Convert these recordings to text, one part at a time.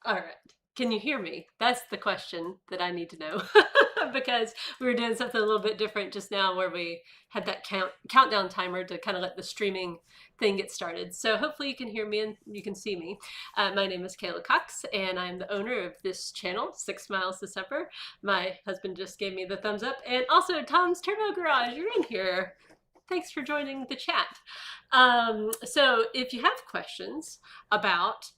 All right. Can you hear me? That's the question that I need to know because we were doing something a little bit different just now where we had that countdown timer to kind of let the streaming thing get started. So hopefully you can hear me and you can see me. My name is Kayla Cox and I'm the owner of this channel, 6 Miles to Supper. My husband just gave me the thumbs up, and also Tom's Turbo Garage, you're in here. Thanks for joining the chat. So if you have questions about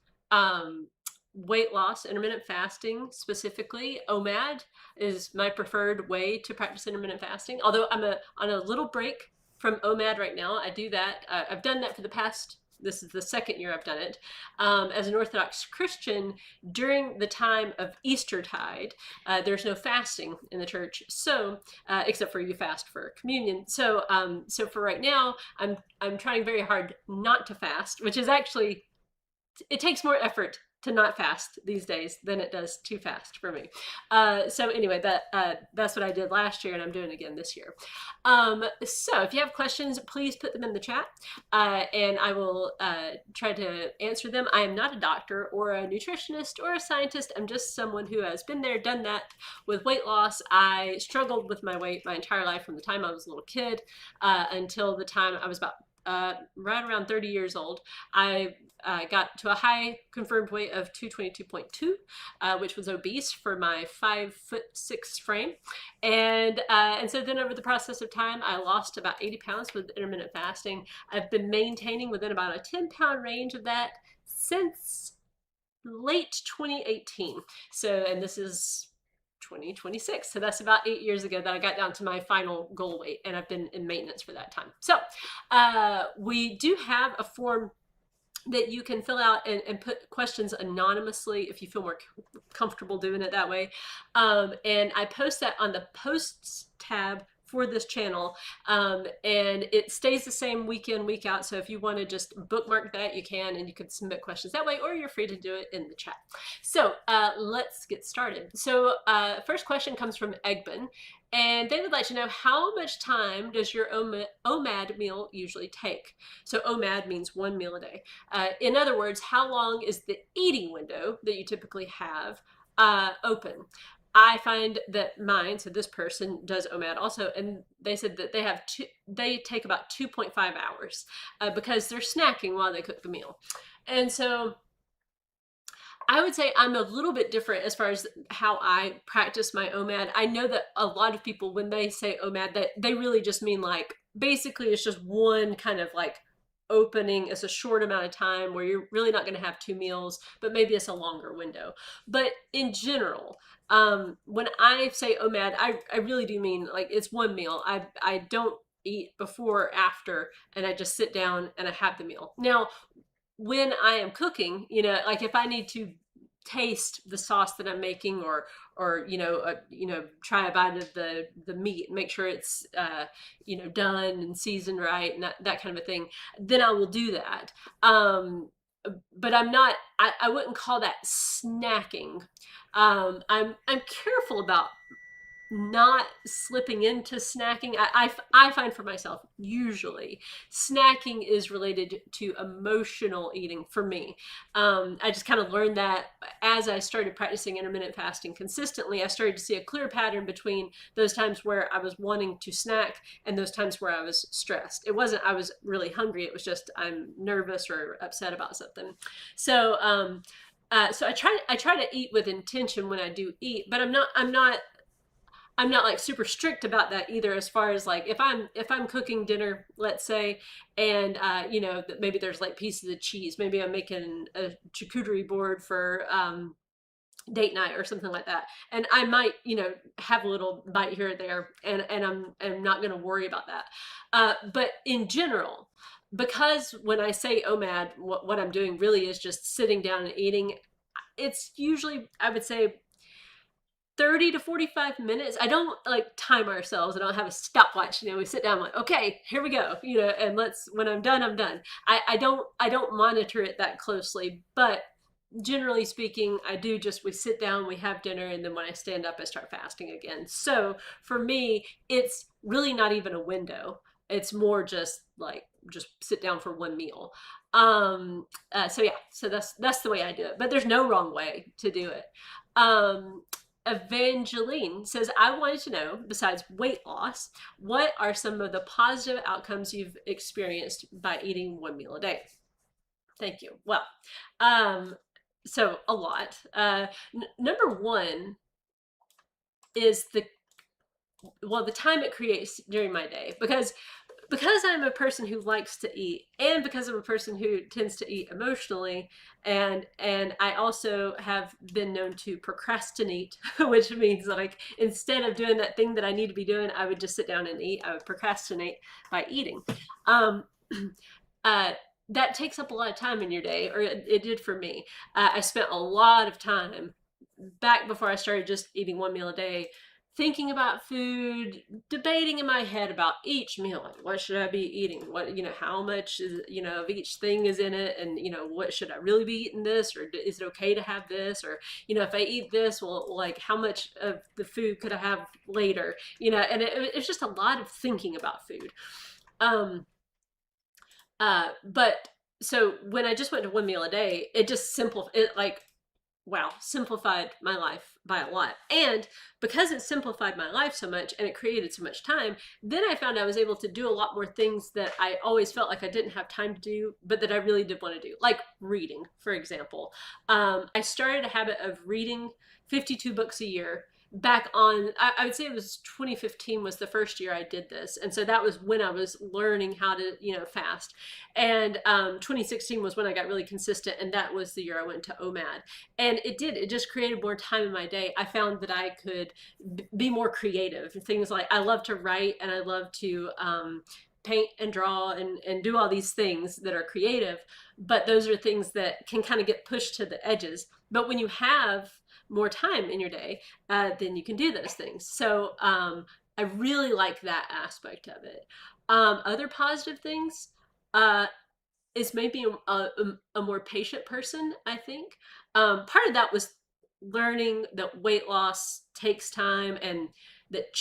weight loss, intermittent fasting specifically, OMAD is my preferred way to practice intermittent fasting. Although I'm on a little break from OMAD right now. I do that. I've done that for the past, this is the second year I've done it. As an Orthodox Christian, during the time of Eastertide, there's no fasting in the church, so except for you fast for communion. So so for right now, I'm trying very hard not to fast, which is actually, it takes more effort to not fast these days than it does to fast for me. So anyway, that's what I did last year, and I'm doing it again this year. So if you have questions, please put them in the chat, and I will try to answer them. I am not a doctor or a nutritionist or a scientist. I'm just someone who has been there, done that with weight loss. I struggled with my weight my entire life from the time I was a little kid until the time I was about right around 30 years old. I got to a high confirmed weight of 222.2, which was obese for my 5'6" frame. And so then over the process of time, I lost about 80 pounds with intermittent fasting. I've been maintaining within about a 10-pound range of that since late 2018. So, and this is 2026. So that's about 8 years ago that I got down to my final goal weight, and I've been in maintenance for that time. So we do have a form that you can fill out and put questions anonymously if you feel more comfortable doing it that way. And I post that on the posts tab for this channel, and it stays the same week in, week out. So if you want to just bookmark that, you can, and you can submit questions that way, or you're free to do it in the chat. So let's get started. So first question comes from Egbin, and they would like to know, how much time does your OMAD meal usually take? So OMAD means 1 meal a day. In other words, how long is the eating window that you typically have open? I find that mine, so this person does OMAD also, and they said that they take about 2.5 hours because they're snacking while they cook the meal. And so I would say I'm a little bit different as far as how I practice my OMAD. I know that a lot of people, when they say OMAD, that they really just mean like, basically it's just one kind of like opening. It's a short amount of time where you're really not going to have 2 meals, but maybe it's a longer window. But in general, when I say OMAD, I really do mean like it's 1 meal. I don't eat before or after, and I just sit down and I have the meal. Now, when I am cooking, you know, like if I need to taste the sauce that I'm making, or try a bite of the meat and make sure it's done and seasoned right, and that kind of a thing, then I will do that. But I wouldn't call that snacking. I'm careful about not slipping into snacking. I find for myself, usually snacking is related to emotional eating for me. I just kind of learned that as I started practicing intermittent fasting consistently. I started to see a clear pattern between those times where I was wanting to snack and those times where I was stressed. It wasn't I was really hungry, it was just I'm nervous or upset about something. So so I try to eat with intention when I do eat, but I'm not like super strict about that either, as far as like if I'm cooking dinner, let's say, and maybe there's like pieces of cheese, maybe I'm making a charcuterie board for date night or something like that, and I might have a little bite here or there, and I'm not going to worry about that. But in general, because when I say OMAD, what I'm doing really is just sitting down and eating. It's usually, I would say, 30 to 45 minutes. I don't like time ourselves. I don't have a stopwatch. We sit down like, okay, here we go, and when I'm done, I'm done. I don't monitor it that closely, but generally speaking, we sit down, we have dinner, and then when I stand up, I start fasting again. So for me, it's really not even a window. It's more just like just sit down for one meal. So yeah, so that's the way I do it, but there's no wrong way to do it. Evangeline says, I wanted to know, besides weight loss, what are some of the positive outcomes you've experienced by eating one meal a day? Thank you. Well, so a lot. Number one is the time it creates during my day, because I'm a person who likes to eat, and because I'm a person who tends to eat emotionally, and I also have been known to procrastinate, which means like instead of doing that thing that I need to be doing, I would just sit down and eat. I would procrastinate by eating. That takes up a lot of time in your day, or it did for me. I spent a lot of time back before I started just eating one meal a day, thinking about food, debating in my head about each meal. Like, what should I be eating? What, how much is, of each thing is in it? And, what should I really be eating this? Or is it okay to have this? Or, if I eat this, well, like how much of the food could I have later? And it's just a lot of thinking about food. But so when I just went to one meal a day, it just simplified my life by a lot. And because it simplified my life so much and it created so much time, then I found I was able to do a lot more things that I always felt like I didn't have time to do, but that I really did want to do, like reading, for example. I started a habit of reading 52 books a year. Back on, I would say it was 2015 was the first year I did this. And so that was when I was learning how to, fast. And 2016 was when I got really consistent. And that was the year I went to OMAD. And it just created more time in my day. I found that I could be more creative. Things like I love to write, and I love to paint and draw and do all these things that are creative. But those are things that can kind of get pushed to the edges. But when you have more time in your day, then you can do those things. So I really like that aspect of it. Other positive things is maybe a more patient person, I think. Part of that was learning that weight loss takes time, and that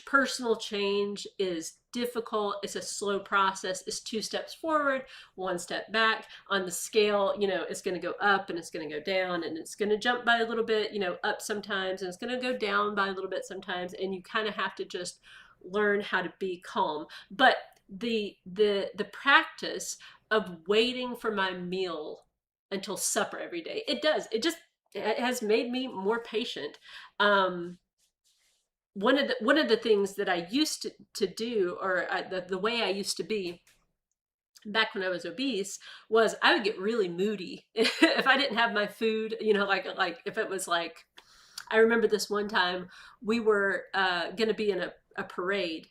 personal change is difficult. It's a slow process. It's 2 steps forward, 1 step back. On the scale, it's going to go up and it's going to go down, and it's going to jump by a little bit, up sometimes, and it's going to go down by a little bit sometimes. And you kind of have to just learn how to be calm. But the practice of waiting for my meal until supper every day, it has made me more patient. One of the things that I used to do, or the way I used to be back when I was obese, was I would get really moody if I didn't have my food. Like if it was like, I remember this one time we were going to be in a parade,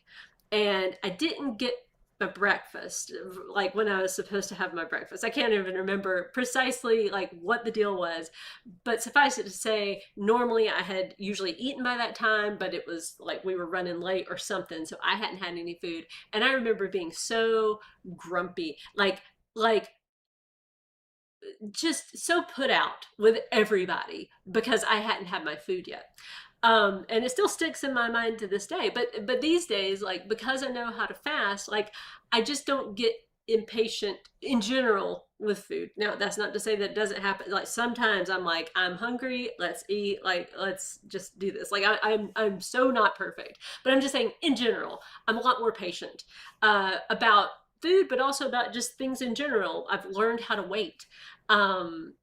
and I didn't get a breakfast like when I was supposed to have my breakfast. I can't even remember precisely like what the deal was, but suffice it to say, normally I had usually eaten by that time, but it was like we were running late or something, so I hadn't had any food. And I remember being so grumpy, like just so put out with everybody because I hadn't had my food yet. And it still sticks in my mind to this day. But these days, like, because I know how to fast, like, I just don't get impatient in general with food. Now, that's not to say that it doesn't happen. Like, sometimes I'm like, I'm hungry, let's eat, like, let's just do this. Like, I'm so not perfect. But I'm just saying, in general, I'm a lot more patient about food, but also about just things in general. I've learned how to wait. And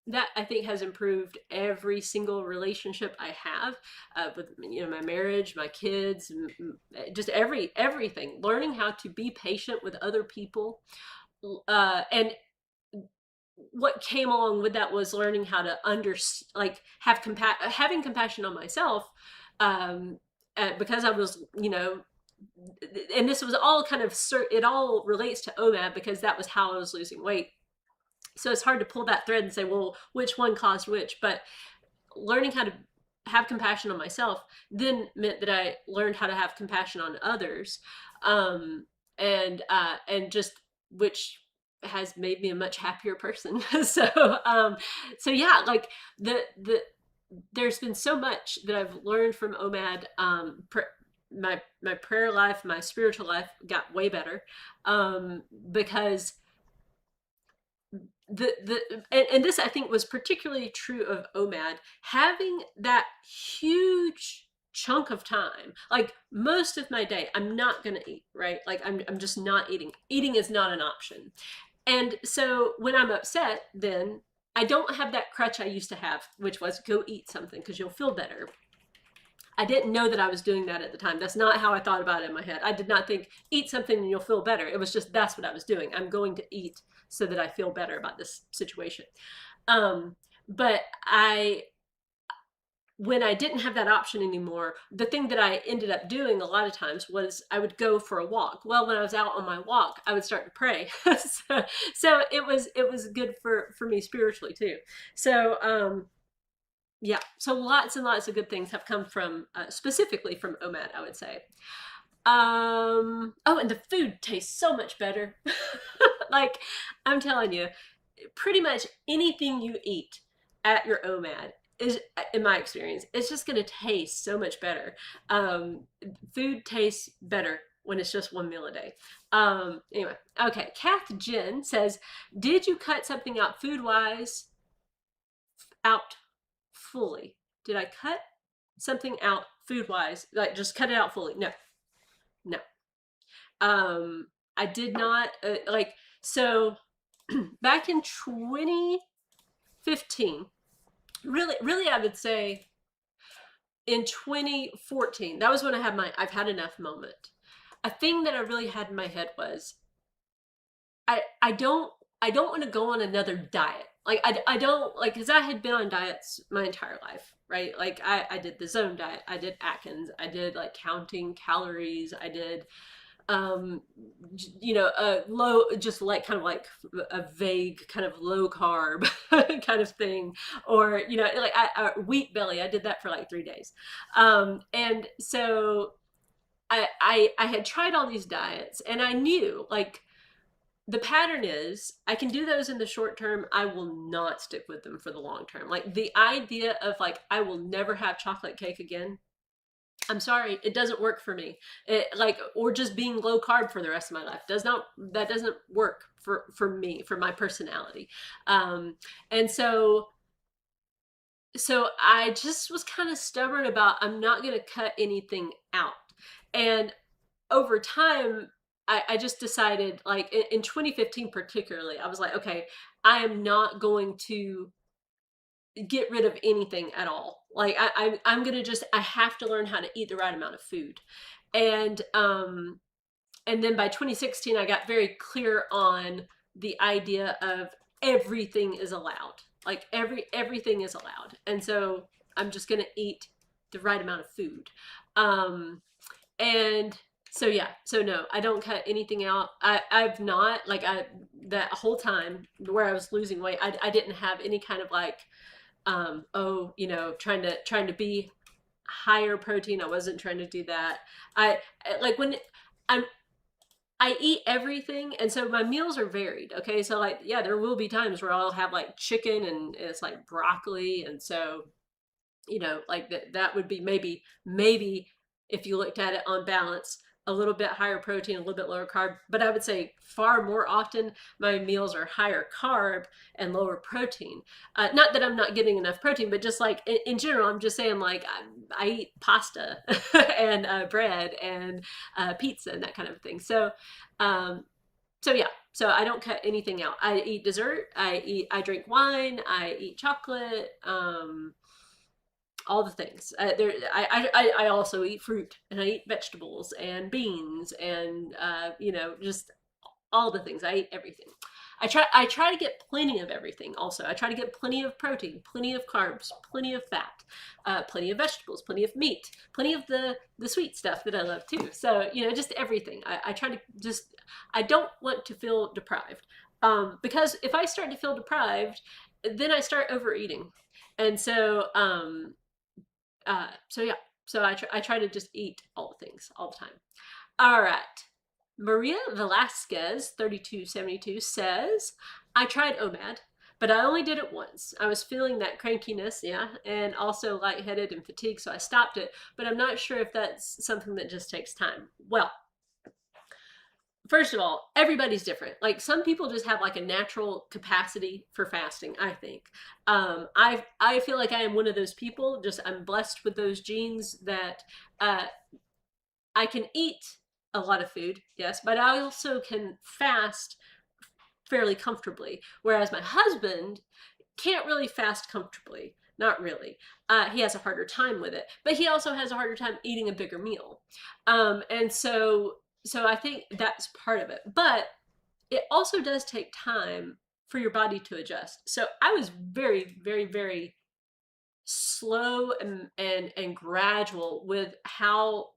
that I think has improved every single relationship I have with my marriage, my kids, just everything. Learning how to be patient with other people, and what came along with that was learning how to having compassion on myself, because I was and this was all kind of, it all relates to OMAD because that was how I was losing weight. So it's hard to pull that thread and say, well, which one caused which? But learning how to have compassion on myself then meant that I learned how to have compassion on others, and just, which has made me a much happier person. So yeah, like there's been so much that I've learned from OMAD, my prayer life, my spiritual life got way better, because and this I think was particularly true of OMAD, having that huge chunk of time, like most of my day I'm not going to eat, right? Like I'm just not eating is not an option. And so when I'm upset, then I don't have that crutch I used to have, which was go eat something because you'll feel better. I didn't know that I was doing that at the time. That's not how I thought about it in my head. I did not think eat something and you'll feel better. It was just that's what I was doing. I'm going to eat so that I feel better about this situation. But when I didn't have that option anymore, the thing that I ended up doing a lot of times was I would go for a walk. Well, when I was out on my walk, I would start to pray. So it was good for me spiritually too. So yeah, so lots and lots of good things have come from specifically from OMAD, I would say. Oh, and the food tastes so much better. Like I'm telling you, pretty much anything you eat at your OMAD is, in my experience, it's just going to taste so much better. Food tastes better when it's just one meal a day. Anyway, okay. Kath Jen says, did you cut something out food-wise out fully? Did I cut something out food-wise? Like just cut it out fully? No, no. I did not, so back in 2015, really I would say in 2014, that was when I had my I've had enough moment. A thing that I really had in my head was I don't want to go on another diet. Like I don't like, because I had been on diets my entire life, right? Like I did the zone diet, I did Atkins, I did like counting calories, I did a low, just like kind of like a vague kind of low carb kind of thing, or like wheat belly. I did that for like 3 days, and so I had tried all these diets, and I knew like the pattern is I can do those in the short term. I will not stick with them for the long term. Like the idea of like I will never have chocolate cake again, I'm sorry, it doesn't work for me. Or just being low carb for the rest of my life that doesn't work for me, for my personality. And so I just was kind of stubborn about I'm not going to cut anything out. And over time, I just decided, like in 2015 particularly, I was like, okay, I am not going to get rid of anything at all. Like I'm gonna just, I have to learn how to eat the right amount of food. And then by 2016 I got very clear on the idea of everything is allowed. Like everything is allowed. And so I'm just gonna eat the right amount of food. And so yeah, so no, I don't cut anything out. I've not, like that whole time where I was losing weight, I didn't have any kind of like trying to be higher protein. I wasn't trying to do that. I like when I'm I eat everything, and so my meals are varied. Okay, so like yeah, there will be times where I'll have like chicken and it's like broccoli, and so like that would be maybe if you looked at it on balance, a little bit higher protein, a little bit lower carb. But I would say far more often my meals are higher carb and lower protein. Not that I'm not getting enough protein, but just like in general, I'm just saying like I eat pasta and bread and pizza and that kind of thing. So yeah, so I don't cut anything out. I eat dessert, I drink wine, I eat chocolate, all the things. I also eat fruit, and I eat vegetables and beans and just all the things. I eat everything. I try to get plenty of everything. Also, I try to get plenty of protein, plenty of carbs, plenty of fat, plenty of vegetables, plenty of meat, plenty of the sweet stuff that I love too. So just everything. I try to just, I don't want to feel deprived, because if I start to feel deprived, then I start overeating, and so yeah, so I try to just eat all the things all the time. All right. Maria Velasquez 3272 says, I tried OMAD, but I only did it once. I was feeling that crankiness, yeah, and also lightheaded and fatigue, so I stopped it. But I'm not sure if that's something that just takes time. Well, first of all, everybody's different. Like some people just have like a natural capacity for fasting, I think. I feel like I am one of those people. Just I'm blessed with those genes that I can eat a lot of food, yes, but I also can fast fairly comfortably. Whereas my husband can't really fast comfortably. Not really. He has a harder time with it, but he also has a harder time eating a bigger meal. And so I think that's part of it. But it also does take time for your body to adjust. So I was very, very, very slow and gradual with how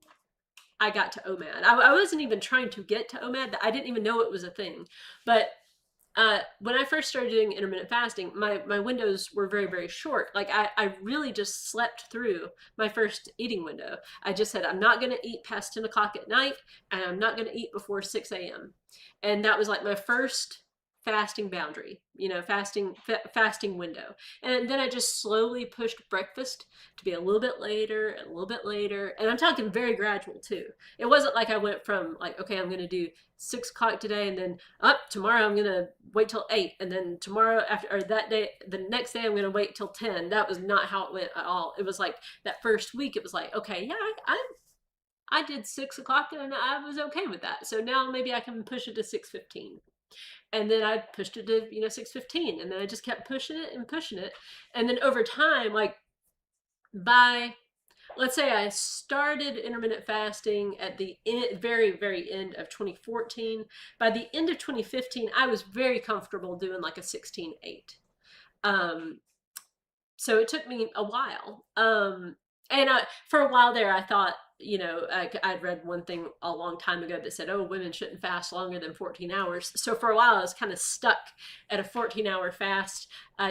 I got to OMAD. I wasn't even trying to get to OMAD. I didn't even know it was a thing. But when I first started doing intermittent fasting, my windows were very, very short. Like I really just slept through my first eating window. I just said, I'm not going to eat past 10 o'clock at night, and I'm not going to eat before 6 a.m. And that was like my first fasting boundary, fasting window. And then I just slowly pushed breakfast to be a little bit later and a little bit later. And I'm talking very gradual too. It wasn't like I went from like, okay, I'm going to do 6 o'clock today, and then tomorrow I'm going to wait till 8. And then tomorrow or that day, the next day I'm going to wait till 10. That was not how it went at all. It was like that first week, it was like, okay, yeah, I did 6 o'clock and I was okay with that. So now maybe I can push it to 6:15. And then I pushed it to 6:15, and then I just kept pushing it and pushing it. And then over time, like by, let's say I started intermittent fasting at the very, very end of 2014. By the end of 2015, I was very comfortable doing like a 16:8. So it took me a while. And for a while there, I thought, I'd read one thing a long time ago that said, oh, women shouldn't fast longer than 14 hours. So for a while, I was kind of stuck at a 14-hour fast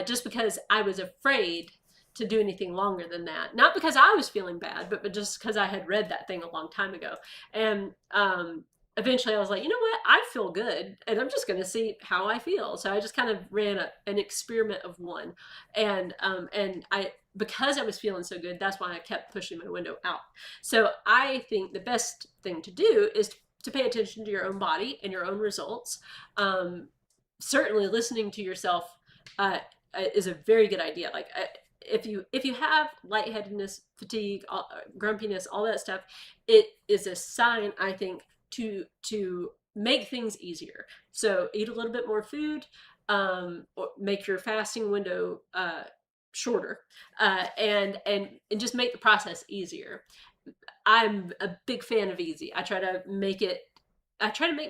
just because I was afraid to do anything longer than that. Not because I was feeling bad, but just because I had read that thing a long time ago. And eventually I was like, you know what? I feel good, and I'm just going to see how I feel. So I just kind of ran an experiment of one. And because I was feeling so good, that's why I kept pushing my window out. So I think the best thing to do is to pay attention to your own body and your own results. Certainly listening to yourself is a very good idea. Like if you have lightheadedness, fatigue, grumpiness, all that stuff, it is a sign, I think, to make things easier. So eat a little bit more food, or make your fasting window shorter, and just make the process easier. I'm a big fan of easy. I try to make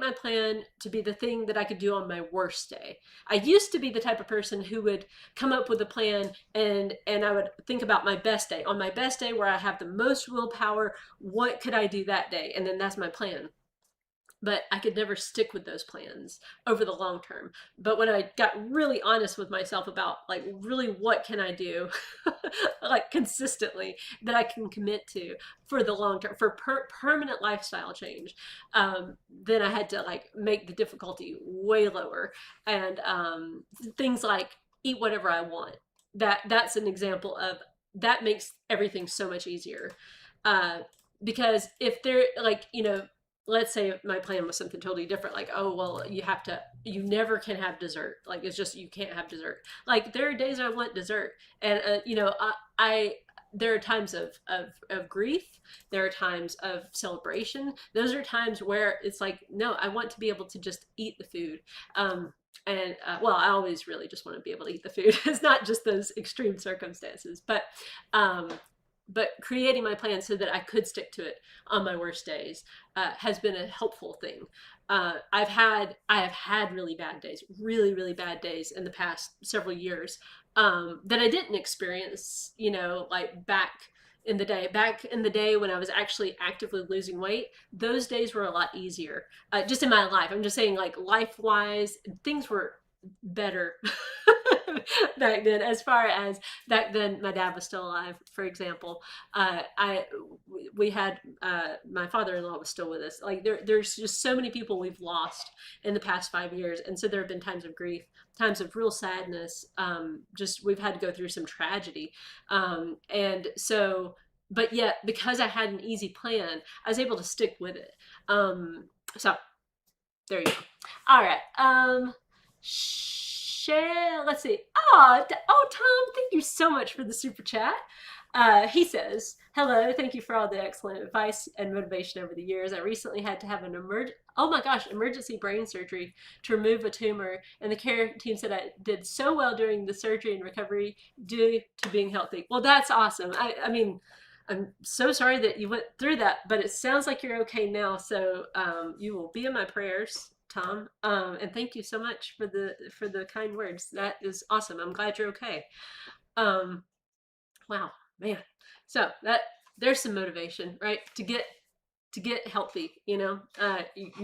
my plan to be the thing that I could do on my worst day. I used to be the type of person who would come up with a plan, and I would think about my best day. On my best day, where I have the most willpower, what could I do that day? And then that's my plan. But I could never stick with those plans over the long term. But when I got really honest with myself about like really what can I do like consistently that I can commit to for the long term, for permanent lifestyle change, then I had to like make the difficulty way lower. And things like eat whatever I want. That's an example of that makes everything so much easier. Because if they're like, let's say my plan was something totally different, like, oh, well, you never can have dessert. Like, it's just, you can't have dessert. Like, there are days I want dessert. And, there are times of grief. There are times of celebration. Those are times where it's like, no, I want to be able to just eat the food. Well, I always really just want to be able to eat the food. It's not just those extreme circumstances, but creating my plan so that I could stick to it on my worst days has been a helpful thing. I have had really bad days, really, really bad days in the past several years that I didn't experience, like back in the day when I was actually actively losing weight. Those days were a lot easier, just in my life. I'm just saying, like, life-wise, things were better back then. As far as back then, my dad was still alive, for example. I we had my father-in-law was still with us. Like there's just so many people we've lost in the past 5 years, and so there have been times of grief, times of real sadness. Just we've had to go through some tragedy, and so. But yet, because I had an easy plan, I was able to stick with it. So there you go. All right. Share. Let's see. Oh, Tom, thank you so much for the super chat. He says, "Hello, thank you for all the excellent advice and motivation over the years. I recently had to have an emergency brain surgery to remove a tumor, and the care team said I did so well during the surgery and recovery due to being healthy." Well, that's awesome. I mean, I'm so sorry that you went through that, but it sounds like you're okay now. So you will be in my prayers, Tom. And thank you so much for the kind words. That is awesome. I'm glad you're okay. Wow, man. So there's some motivation, right? To get healthy. You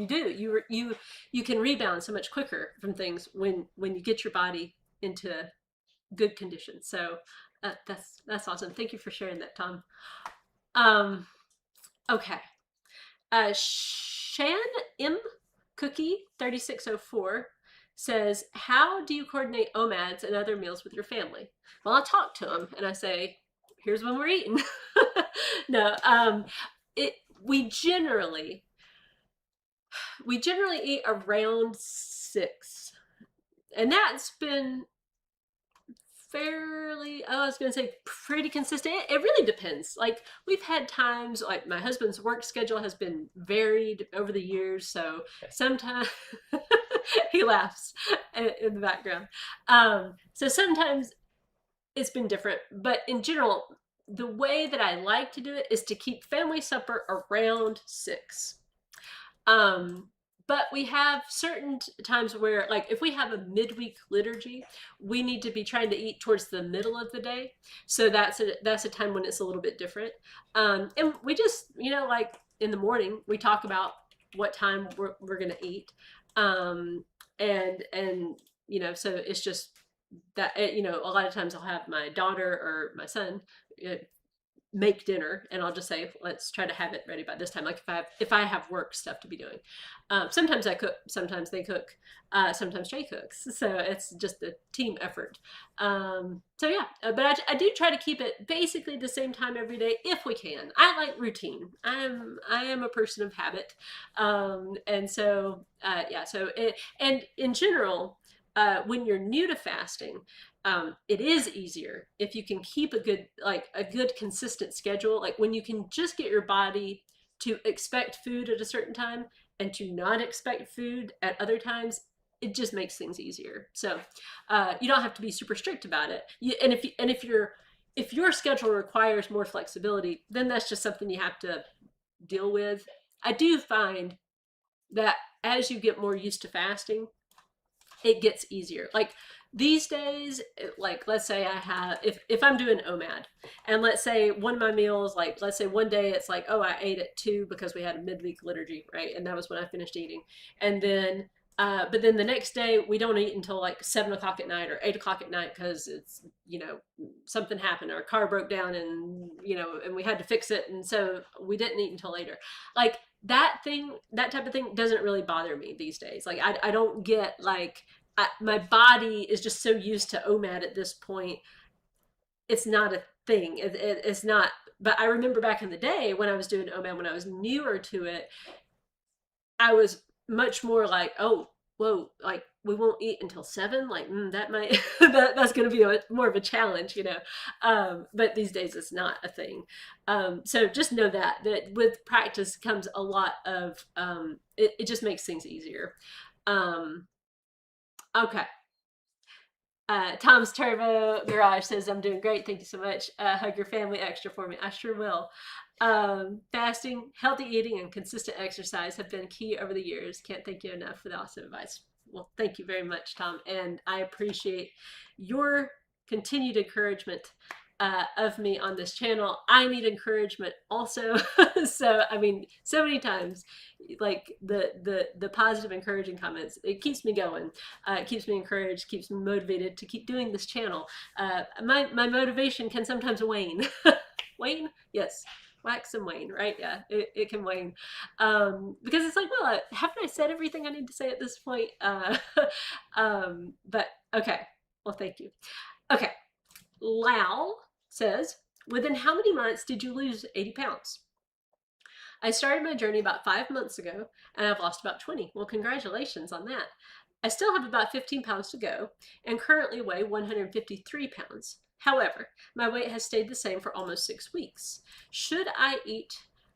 do. You can rebound so much quicker from things when you get your body into good condition. So that's awesome. Thank you for sharing that, Tom. Okay. Shan M Cookie 3604 says, "How do you coordinate OMADs and other meals with your family?" Well, I talk to them and I say, "Here's when we're eating." No, we generally eat around 6, and that's been fairly, I was going to say pretty consistent. It really depends. Like we've had times, like my husband's work schedule has been varied over the years. So sometimes he laughs in the background. So sometimes it's been different, but in general, the way that I like to do it is to keep family supper around 6. But we have certain times where, like, if we have a midweek liturgy, we need to be trying to eat towards the middle of the day. So that's a time when it's a little bit different. And we just, like in the morning, we talk about what time we're going to eat. And so it's just that, a lot of times I'll have my daughter or my son make dinner, and I'll just say, let's try to have it ready by this time. Like if I have work stuff to be doing, sometimes I cook, sometimes they cook, sometimes Jay cooks. So it's just a team effort. So yeah, but I do try to keep it basically the same time every day if we can. I like routine. I am a person of habit, and so yeah. And in general, when you're new to fasting, it is easier if you can keep a good consistent schedule. Like when you can just get your body to expect food at a certain time and to not expect food at other times, it just makes things easier. So you don't have to be super strict about it. If your schedule requires more flexibility, then that's just something you have to deal with. I do find that as you get more used to fasting, it gets easier. Like these days, like let's say if I'm doing OMAD, and let's say one of my meals, like let's say one day it's like, oh, I ate at 2 because we had a midweek liturgy, right? And that was when I finished eating. And then but then the next day we don't eat until like 7 o'clock at night or 8 o'clock at night because it's, something happened. Our car broke down and, and we had to fix it. And so we didn't eat until later. Like that type of thing doesn't really bother me these days. Like I don't get like, my body is just so used to OMAD at this point. It's not a thing. It's not. But I remember back in the day when I was doing OMAD, when I was newer to it, I was much more like, oh, whoa, like we won't eat until 7. Like that might that's going to be more of a challenge, but these days it's not a thing. So just know that with practice comes a lot of it just makes things easier. Okay. Tom's Turbo Garage says, "I'm doing great. Thank you so much. Hug your family extra for me." I sure will. Fasting, healthy eating, and consistent exercise have been key over the years. Can't thank you enough for the awesome advice. Well, thank you very much, Tom. And I appreciate your continued encouragement of me on this channel. I need encouragement also. So I mean, so many times, like the positive, encouraging comments, it keeps me going. It keeps me encouraged, keeps me motivated to keep doing this channel. My motivation can sometimes wane. Wane, yes. Wax and wane, right? Yeah, it can wane. Because it's like, well, haven't I said everything I need to say at this point? But okay. Well, thank you. Okay. Lau says, within how many months did you lose 80 pounds? I started my journey about 5 months ago and I've lost about 20. Well, congratulations on that. I still have about 15 pounds to go and currently weigh 153 pounds. However, my weight has stayed the same for almost 6 weeks. Should I eat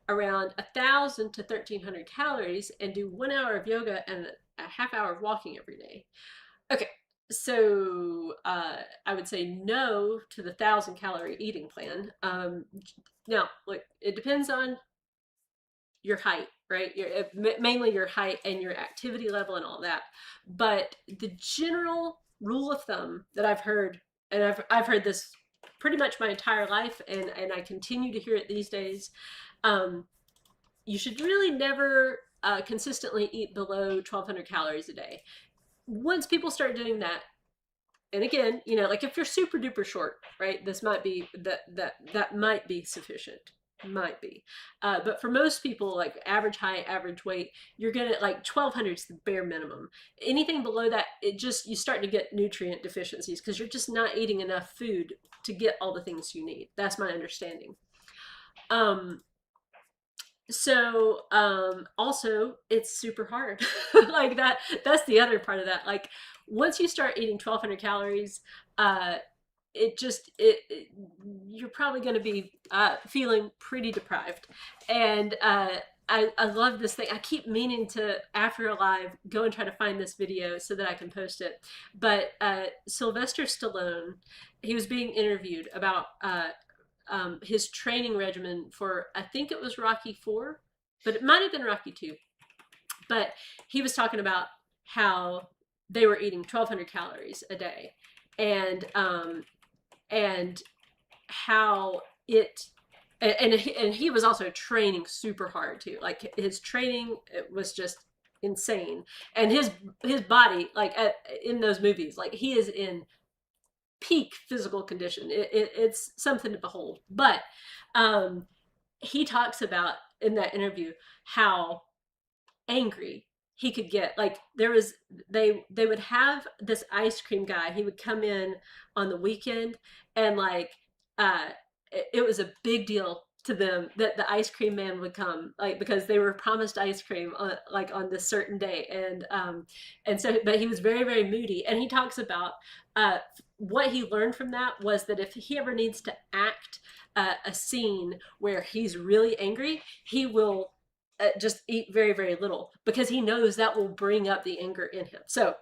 around 1,000 to 1,300 calories and do 1 hour of yoga and a half hour of walking every day? Okay, so I would say no to the 1,000-calorie eating plan. Now, look, it depends on your height, right? Mainly your height and your activity level and all that. But the general rule of thumb that I've heard, and I've heard this pretty much my entire life, and I continue to hear it these days, you should really never consistently eat below 1,200 calories a day. Once people start doing that, and again, you know, like if you're super duper short, right, this might be that might be sufficient, might be, but for most people, like average height, average weight, you're gonna, like, 1,200 is the bare minimum. Anything below that, it just, you start to get nutrient deficiencies because you're just not eating enough food to get all the things you need. That's my understanding. So also it's super hard. Like that's the other part of that. Like once you start eating 1,200 calories, you're probably going to be feeling pretty deprived. And I love this thing. I keep meaning to, after a live, go and try to find this video so that I can post it. But Sylvester Stallone, he was being interviewed about his training regimen for, I think it was Rocky 4, but it might have been Rocky 2. But he was talking about how they were eating 1,200 calories a day, and how it, and he was also training super hard too. Like his training, it was just insane, and his body, like in those movies, like he is in peak physical condition. It's something to behold. But he talks about in that interview how angry he could get. Like there was, they would have this ice cream guy. He would come in on the weekend, and like it was a big deal to them that the ice cream man would come, like because they were promised ice cream on, like on this certain day. And so, but he was very, very moody. And he talks about what he learned from that was that if he ever needs to act a scene where he's really angry, he will just eat very, very little, because he knows that will bring up the anger in him. So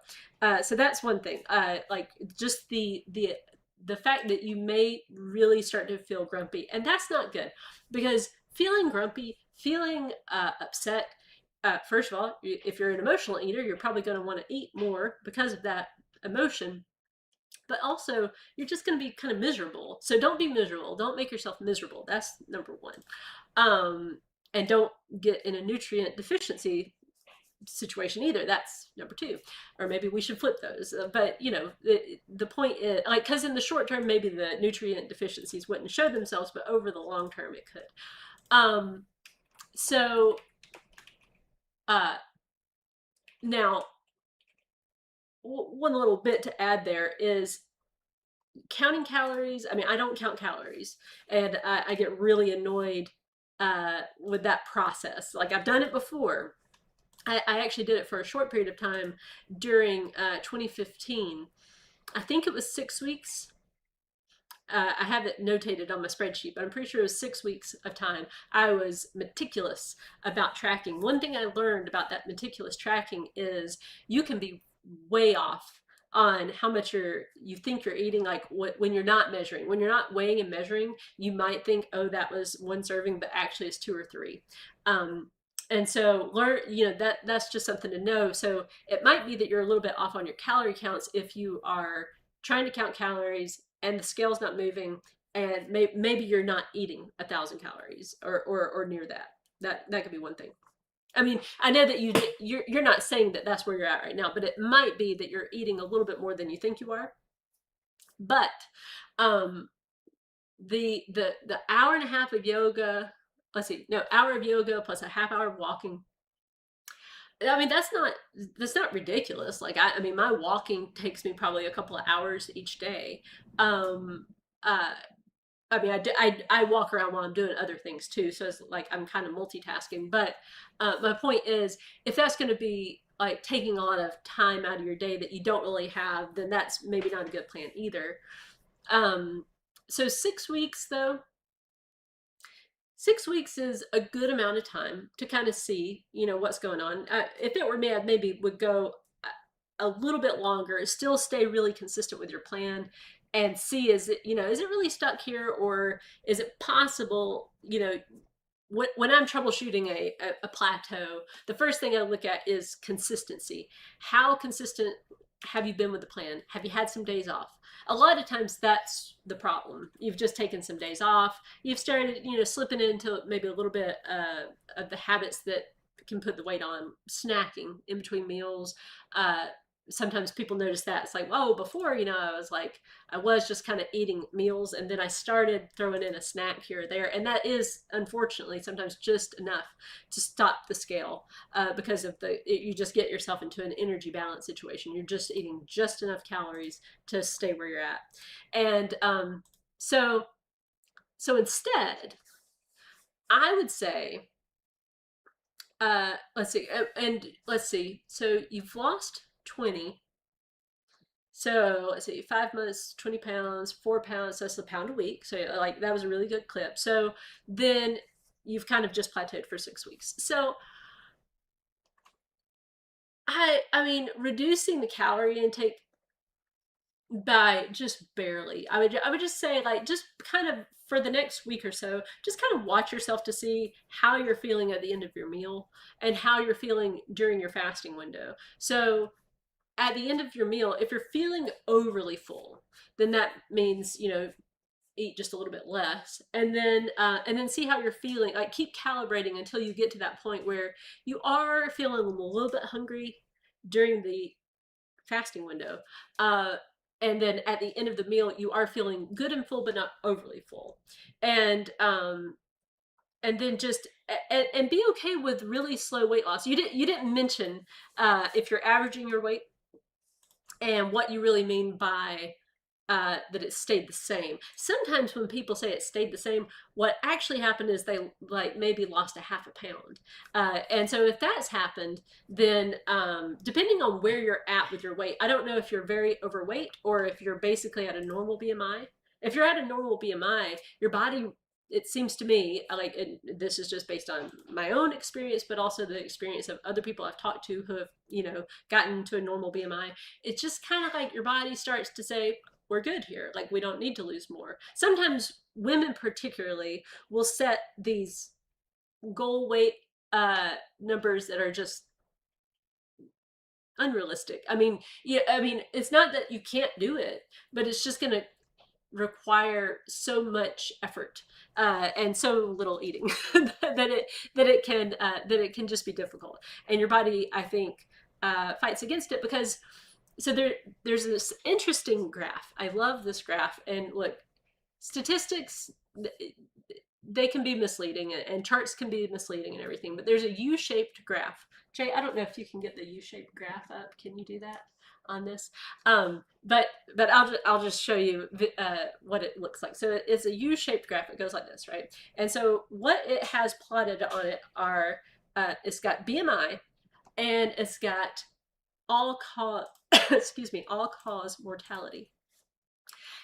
so that's one thing. Like just the fact that you may really start to feel grumpy, and that's not good, because feeling grumpy, feeling upset, first of all, if you're an emotional eater, you're probably going to want to eat more because of that emotion. But also, you're just going to be kind of miserable. So don't be miserable. Don't make yourself miserable. That's number one. And don't get in a nutrient deficiency situation either. That's number two. Or maybe we should flip those. But you know, the point is, like, because in the short term, maybe the nutrient deficiencies wouldn't show themselves, but over the long term, it could. So now, one little bit to add there is counting calories. I mean, I don't count calories, and I get really annoyed with that process. Like I've done it before. I actually did it for a short period of time during 2015. I think it was 6 weeks. I have it notated on my spreadsheet, but I'm pretty sure it was 6 weeks of time. I was meticulous about tracking. One thing I learned about that meticulous tracking is you can be way off on how much you think you're eating. Like when you're not measuring, when you're not weighing and measuring, you might think, oh, that was 1 serving, but actually it's 2 or 3. And so learn, you know, that's just something to know. So it might be that you're a little bit off on your calorie counts if you are trying to count calories and the scale's not moving. and maybe you're not eating 1,000 calories or near that. That could be one thing. I mean, I know that you're not saying that that's where you're at right now, but it might be that you're eating a little bit more than you think you are. But um, the hour and a half of yoga, let's see, no, hour of yoga plus a half hour of walking. I mean, that's not ridiculous. Like I mean, my walking takes me probably a couple of hours each day. Um, uh, I mean, I walk around while I'm doing other things too, so it's like I'm kind of multitasking. But my point is, if that's going to be like taking a lot of time out of your day that you don't really have, then that's maybe not a good plan either. Um, so 6 weeks though, 6 weeks is a good amount of time to kind of see, what's going on. If it were me, I maybe would go a little bit longer, still stay really consistent with your plan and see, is it really stuck here, or is it possible, when I'm troubleshooting a plateau, the first thing I look at is consistency. How consistent have you been with the plan? Have you had some days off? A lot of times that's the problem. You've just taken some days off. You've started, slipping into maybe a little bit of the habits that can put the weight on. Snacking in between meals. Sometimes people notice that. It's like, whoa, before, I was just kind of eating meals, and then I started throwing in a snack here or there. And that is, unfortunately, sometimes just enough to stop the scale, because you just get yourself into an energy balance situation. You're just eating just enough calories to stay where you're at. And so instead, I would say, let's see. So you've lost 20. So let's see, 5 months, 20 pounds, 4 pounds, so that's a pound a week. So like that was a really good clip. So then you've kind of just plateaued for 6 weeks. So I mean, reducing the calorie intake by just barely. I would just say, like, just kind of for the next week or so, just kind of watch yourself to see how you're feeling at the end of your meal and how you're feeling during your fasting window. So at the end of your meal, if you're feeling overly full, then that means, eat just a little bit less, and then see how you're feeling. Like, keep calibrating until you get to that point where you are feeling a little bit hungry during the fasting window, and then at the end of the meal you are feeling good and full but not overly full, and then just and be okay with really slow weight loss. You didn't mention if you're averaging your weight and what you really mean by that it stayed the same. Sometimes when people say it stayed the same, what actually happened is they like maybe lost a half a pound. And so if that's happened, then depending on where you're at with your weight, I don't know if you're very overweight or if you're basically at a normal BMI. If you're at a normal BMI, your body, it seems to me, like, this is just based on my own experience, but also the experience of other people I've talked to who have, gotten to a normal BMI. It's just kind of like your body starts to say, we're good here. Like, we don't need to lose more. Sometimes women particularly will set these goal weight numbers that are just unrealistic. I mean, yeah, I mean, it's not that you can't do it, but it's just going to require so much effort and so little eating that it can just be difficult. And your body, I think, fights against it because there's this interesting graph. I love this graph. And look, statistics, they can be misleading, and charts can be misleading and everything, but there's a U-shaped graph. Jay, I don't know if you can get the U-shaped graph up. Can you do that on this? But I'll just show you what it looks like. So it's a U-shaped graph. It goes like this, right? And so what it has plotted on it are, it's got BMI, and it's got all cause all cause mortality.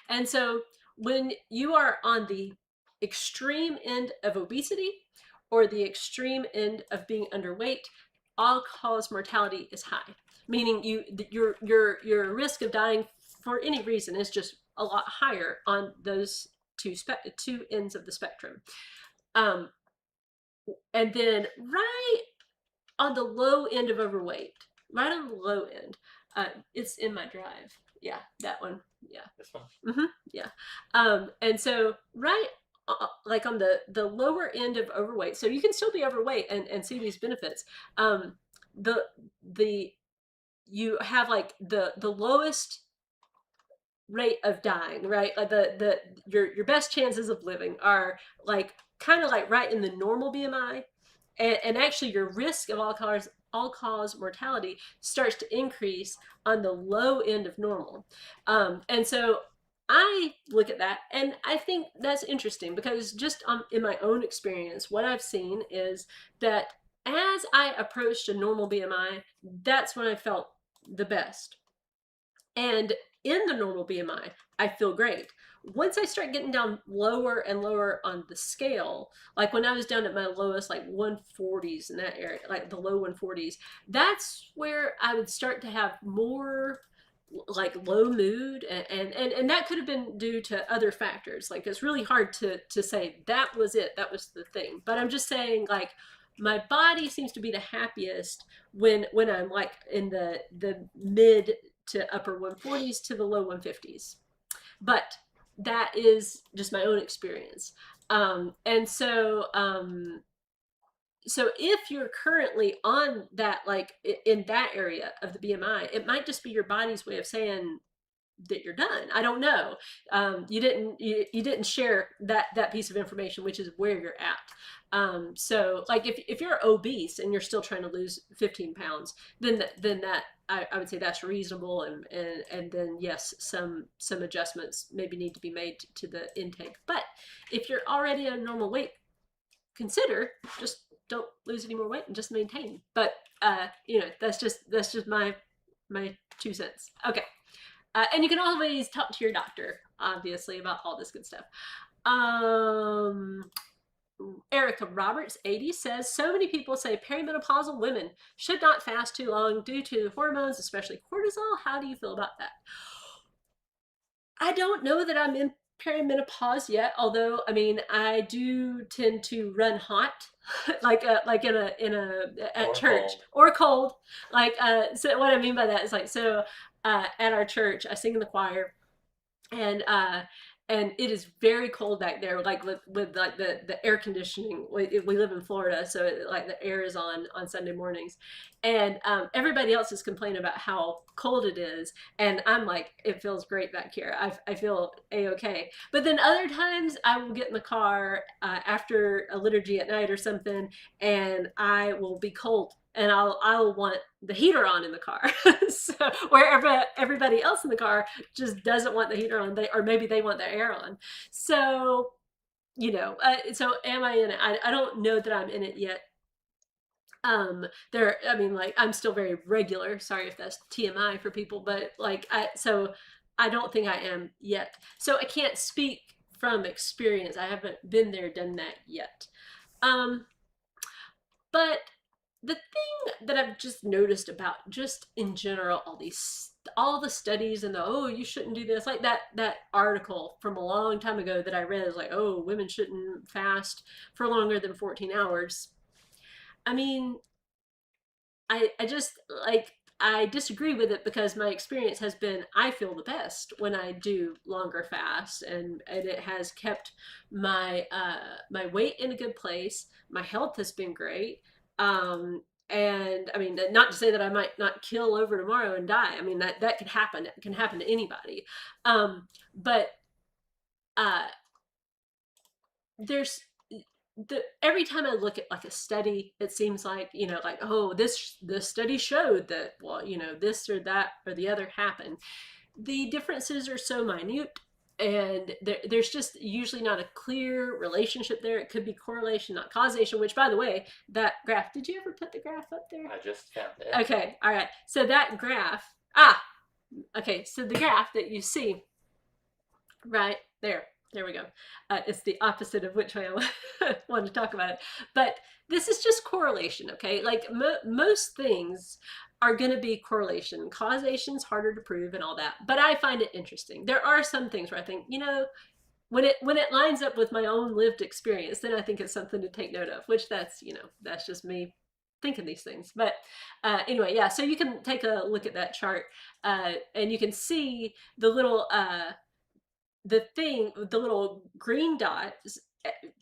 And so when you are on the extreme end of obesity or the extreme end of being underweight, all cause mortality is high, meaning your risk of dying for any reason is just a lot higher on those two ends of the spectrum. And then right on the low end of overweight, right on the low end, it's in my drive. Yeah, that one. Yeah. This one. Yeah. And so right like on the lower end of overweight, so you can still be overweight and see these benefits. Um, the the you have like the lowest rate of dying, right? Like your best chances of living are like kind of like right in the normal BMI, and actually your risk of all cause mortality starts to increase on the low end of normal. And so I look at that and I think that's interesting because just in my own experience, what I've seen is that as I approached a normal BMI, that's when I felt the best. And in the normal BMI, I feel great. Once I start getting down lower and lower on the scale, like when I was down at my lowest, like 140s in that area, like the low 140s, that's where I would start to have more like low mood, and that could have been due to other factors. Like it's really hard to say that was it, that was the thing. But I'm just saying like my body seems to be the happiest when I'm like in the mid to upper 140s to the low 150s. But that is just my own experience. And so if you're currently on that, like in that area of the BMI, it might just be your body's way of saying that you're done. I don't know. You didn't share that piece of information, which is where you're at. So like if you're obese and you're still trying to lose 15 pounds, then that I would say that's reasonable, and then yes, some adjustments maybe need to be made to the intake. But if you're already at a normal weight, consider just don't lose any more weight and just maintain. But that's just my 2 cents. Okay. And you can always talk to your doctor, obviously, about all this good stuff. Um, Erica Roberts, 80, says so many people say perimenopausal women should not fast too long due to hormones, especially cortisol. How do you feel about that? I don't know that I'm in perimenopause yet, although I mean I do tend to run hot, like in a at Or church cold. or cold. So what I mean by that is like so at our church I sing in the choir, and it is very cold back there, like with like the air conditioning. We live in Florida, so like the air is on Sunday mornings, and everybody else is complaining about how cold it is, and I'm like, it feels great back here. I feel a-okay. But then other times I will get in the car after a liturgy at night or something, and I will be cold, and I'll want the heater on in the car. So wherever everybody else in the car just doesn't want the heater on, or maybe they want the air on. So so am I in it? I don't know that I'm in it yet. I mean, like I'm still very regular. Sorry if that's TMI for people, but like I don't think I am yet. So I can't speak from experience. I haven't been there, done that yet. Um, but the thing that I've just noticed about just in general all the studies and the oh you shouldn't do this, like that article from a long time ago that I read is like, oh, women shouldn't fast for longer than 14 hours. I mean, I just like I disagree with it because my experience has been I feel the best when I do longer fasts, and it has kept my weight in a good place. My health has been great. And I mean, not to say that I might not kill over tomorrow and die. I mean, that could happen. It can happen to anybody. But uh, there's every time I look at like a study, it seems like, like, oh, this study showed that, well, this or that or the other happened. The differences are so minute, and there's just usually not a clear relationship there. It could be correlation, not causation, which, by the way, that graph, did you ever put the graph up there? I just found it. Okay, all right. So that graph, okay, so the graph that you see right there we go. It's the opposite of which way I want to talk about it. But this is just correlation, okay? Like most things are going to be correlation. Causation's harder to prove and all that. But I find it interesting. There are some things where I think, when it lines up with my own lived experience, then I think it's something to take note of, which that's just me thinking these things. But anyway, yeah, so you can take a look at that chart and you can see the little the little green dot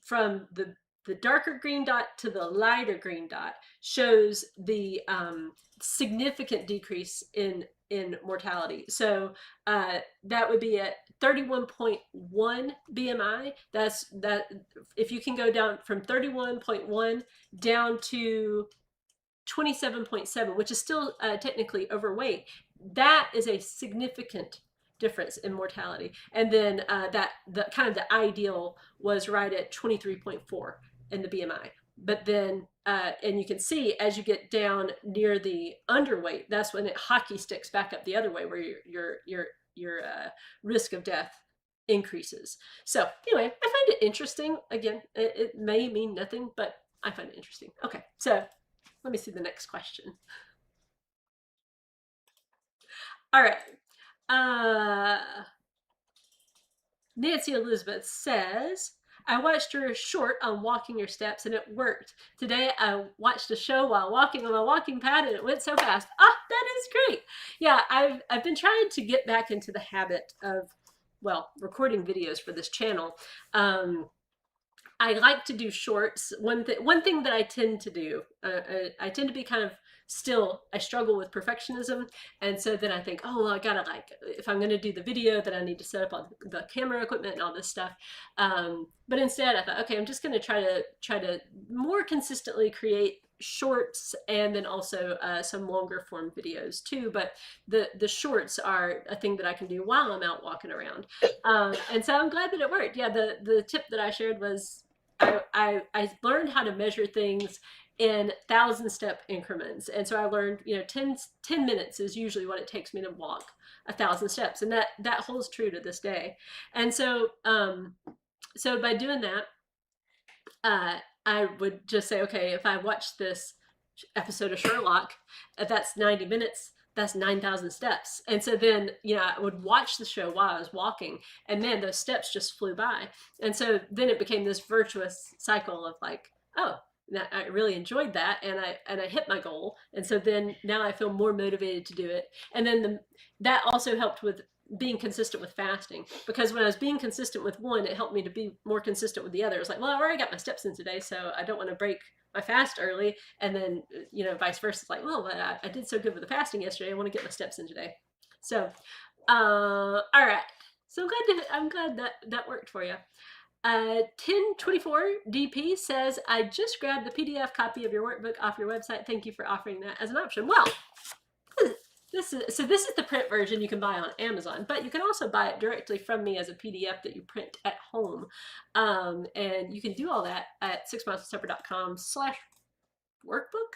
from the darker green dot to the lighter green dot shows the significant decrease in mortality. So that would be at 31.1 BMI. That if you can go down from 31.1 down to 27.7, which is still technically overweight, that is a significant difference in mortality. And then the kind of the ideal was right at 23.4 in the BMI. But then, and you can see as you get down near the underweight, that's when it hockey sticks back up the other way, where your risk of death increases. So anyway, I find it interesting. Again, it may mean nothing, but I find it interesting. Okay, so let me see the next question. All right. Nancy Elizabeth says, I watched your short on walking your steps and it worked. Today I watched a show while walking on my walking pad and it went so fast. Ah, that is great. Yeah, I've been trying to get back into the habit of, well, recording videos for this channel. I like to do shorts. One thing that I tend to do, I tend to be kind of I struggle with perfectionism. And so then I think, oh, well, I gotta if I'm gonna do the video, then I need to set up all the camera equipment and all this stuff. But instead I thought, okay, I'm just gonna try to more consistently create shorts and then also some longer form videos too. But the shorts are a thing that I can do while I'm out walking around. And so I'm glad that it worked. Yeah, the tip that I shared was I learned how to measure things in 1,000-step increments. And so I learned, 10 minutes is usually what it takes me to walk 1,000 steps. And that holds true to this day. And so, so by doing that, I would just say, okay, if I watch this episode of Sherlock, that's 90 minutes, that's 9,000 steps. And so then, I would watch the show while I was walking, and man, those steps just flew by. And so then it became this virtuous cycle of like, oh, I really enjoyed that, and I hit my goal. And so then now I feel more motivated to do it. And then that also helped with being consistent with fasting, because when I was being consistent with one, it helped me to be more consistent with the other. It's like, well, I already got my steps in today, so I don't want to break my fast early. And then, vice versa. It's like, well, I did so good with the fasting yesterday, I want to get my steps in today. So, all right. So I'm glad that worked for you. 1024 DP says, I just grabbed the PDF copy of your workbook off your website. Thank you for offering that as an option. Well, this is the print version you can buy on Amazon, but you can also buy it directly from me as a PDF that you print at home. And you can do all that at 6milesofsupper.com/workbook.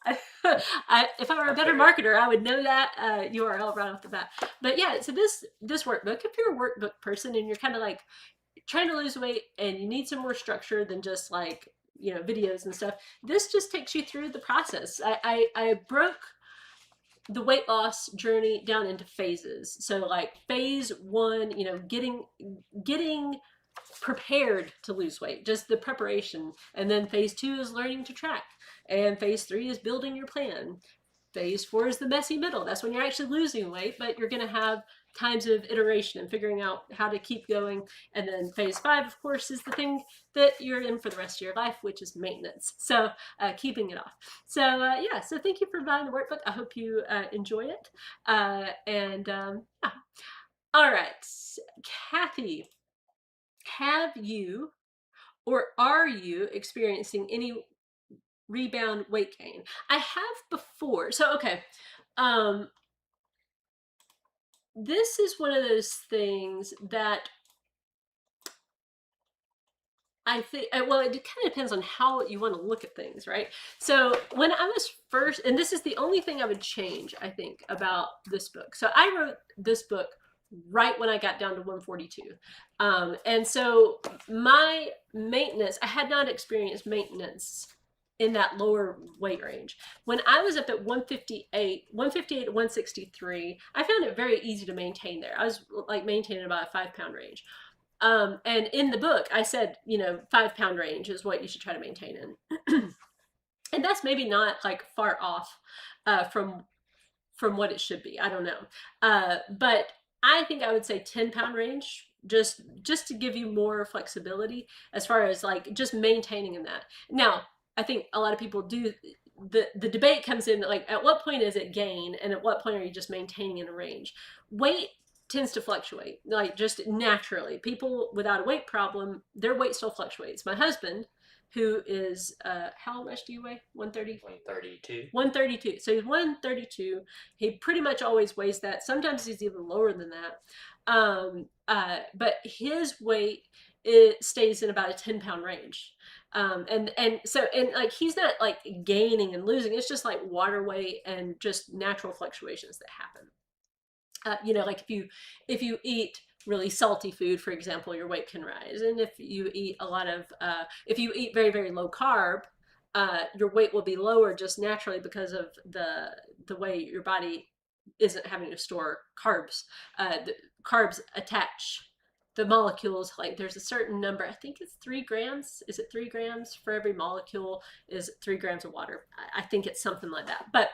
If I were a better marketer, I would know that URL right off the bat. But yeah, so this workbook, if you're a workbook person and you're kind of like trying to lose weight and you need some more structure than just like, videos and stuff, this just takes you through the process. I broke the weight loss journey down into phases. So like phase 1, getting prepared to lose weight, just the preparation. And then phase 2 is learning to track. And phase 3 is building your plan. Phase 4 is the messy middle. That's when you're actually losing weight, but you're going to have times of iteration and figuring out how to keep going. And then phase 5, of course, is the thing that you're in for the rest of your life, which is maintenance. So keeping it off. So yeah, so thank you for buying the workbook. I hope you enjoy it. Yeah. All right, Kathy, have you or are you experiencing any rebound weight gain? I have before. So okay, this is one of those things that I think, well, it kind of depends on how you want to look at things, right? So when I was first, and this is the only thing I would change, I think, about this book. So I wrote this book right when I got down to 142. And so my maintenance, I had not experienced maintenance in that lower weight range. When I was up at 158 to 163, I found it very easy to maintain there. I was like maintaining about a 5-pound range. And in the book, I said, 5-pound range is what you should try to maintain in. And that's maybe not like far off from what it should be. I don't know. But I think I would say 10-pound range, just to give you more flexibility as far as like just maintaining in that. Now, I think a lot of people do the debate comes in like, at what point is it gain and at what point are you just maintaining in a range? Weight tends to fluctuate, like just naturally. People without a weight problem, their weight still fluctuates. My husband, who is how much do you weigh? 130? 132. 132. So he's 132. He pretty much always weighs that. Sometimes he's even lower than that. But his weight, it stays in about a 10-pound range. And so like he's not like gaining and losing. It's just like water weight and just natural fluctuations that happen. Like if you eat really salty food, for example, your weight can rise. And if you eat a lot of if you eat very, very low carb, your weight will be lower just naturally because of the way your body isn't having to store carbs. The carbs attach the molecules, like there's a certain number, I think it's 3 grams. Is it 3 grams for every molecule is 3 grams of water? I think it's something like that. But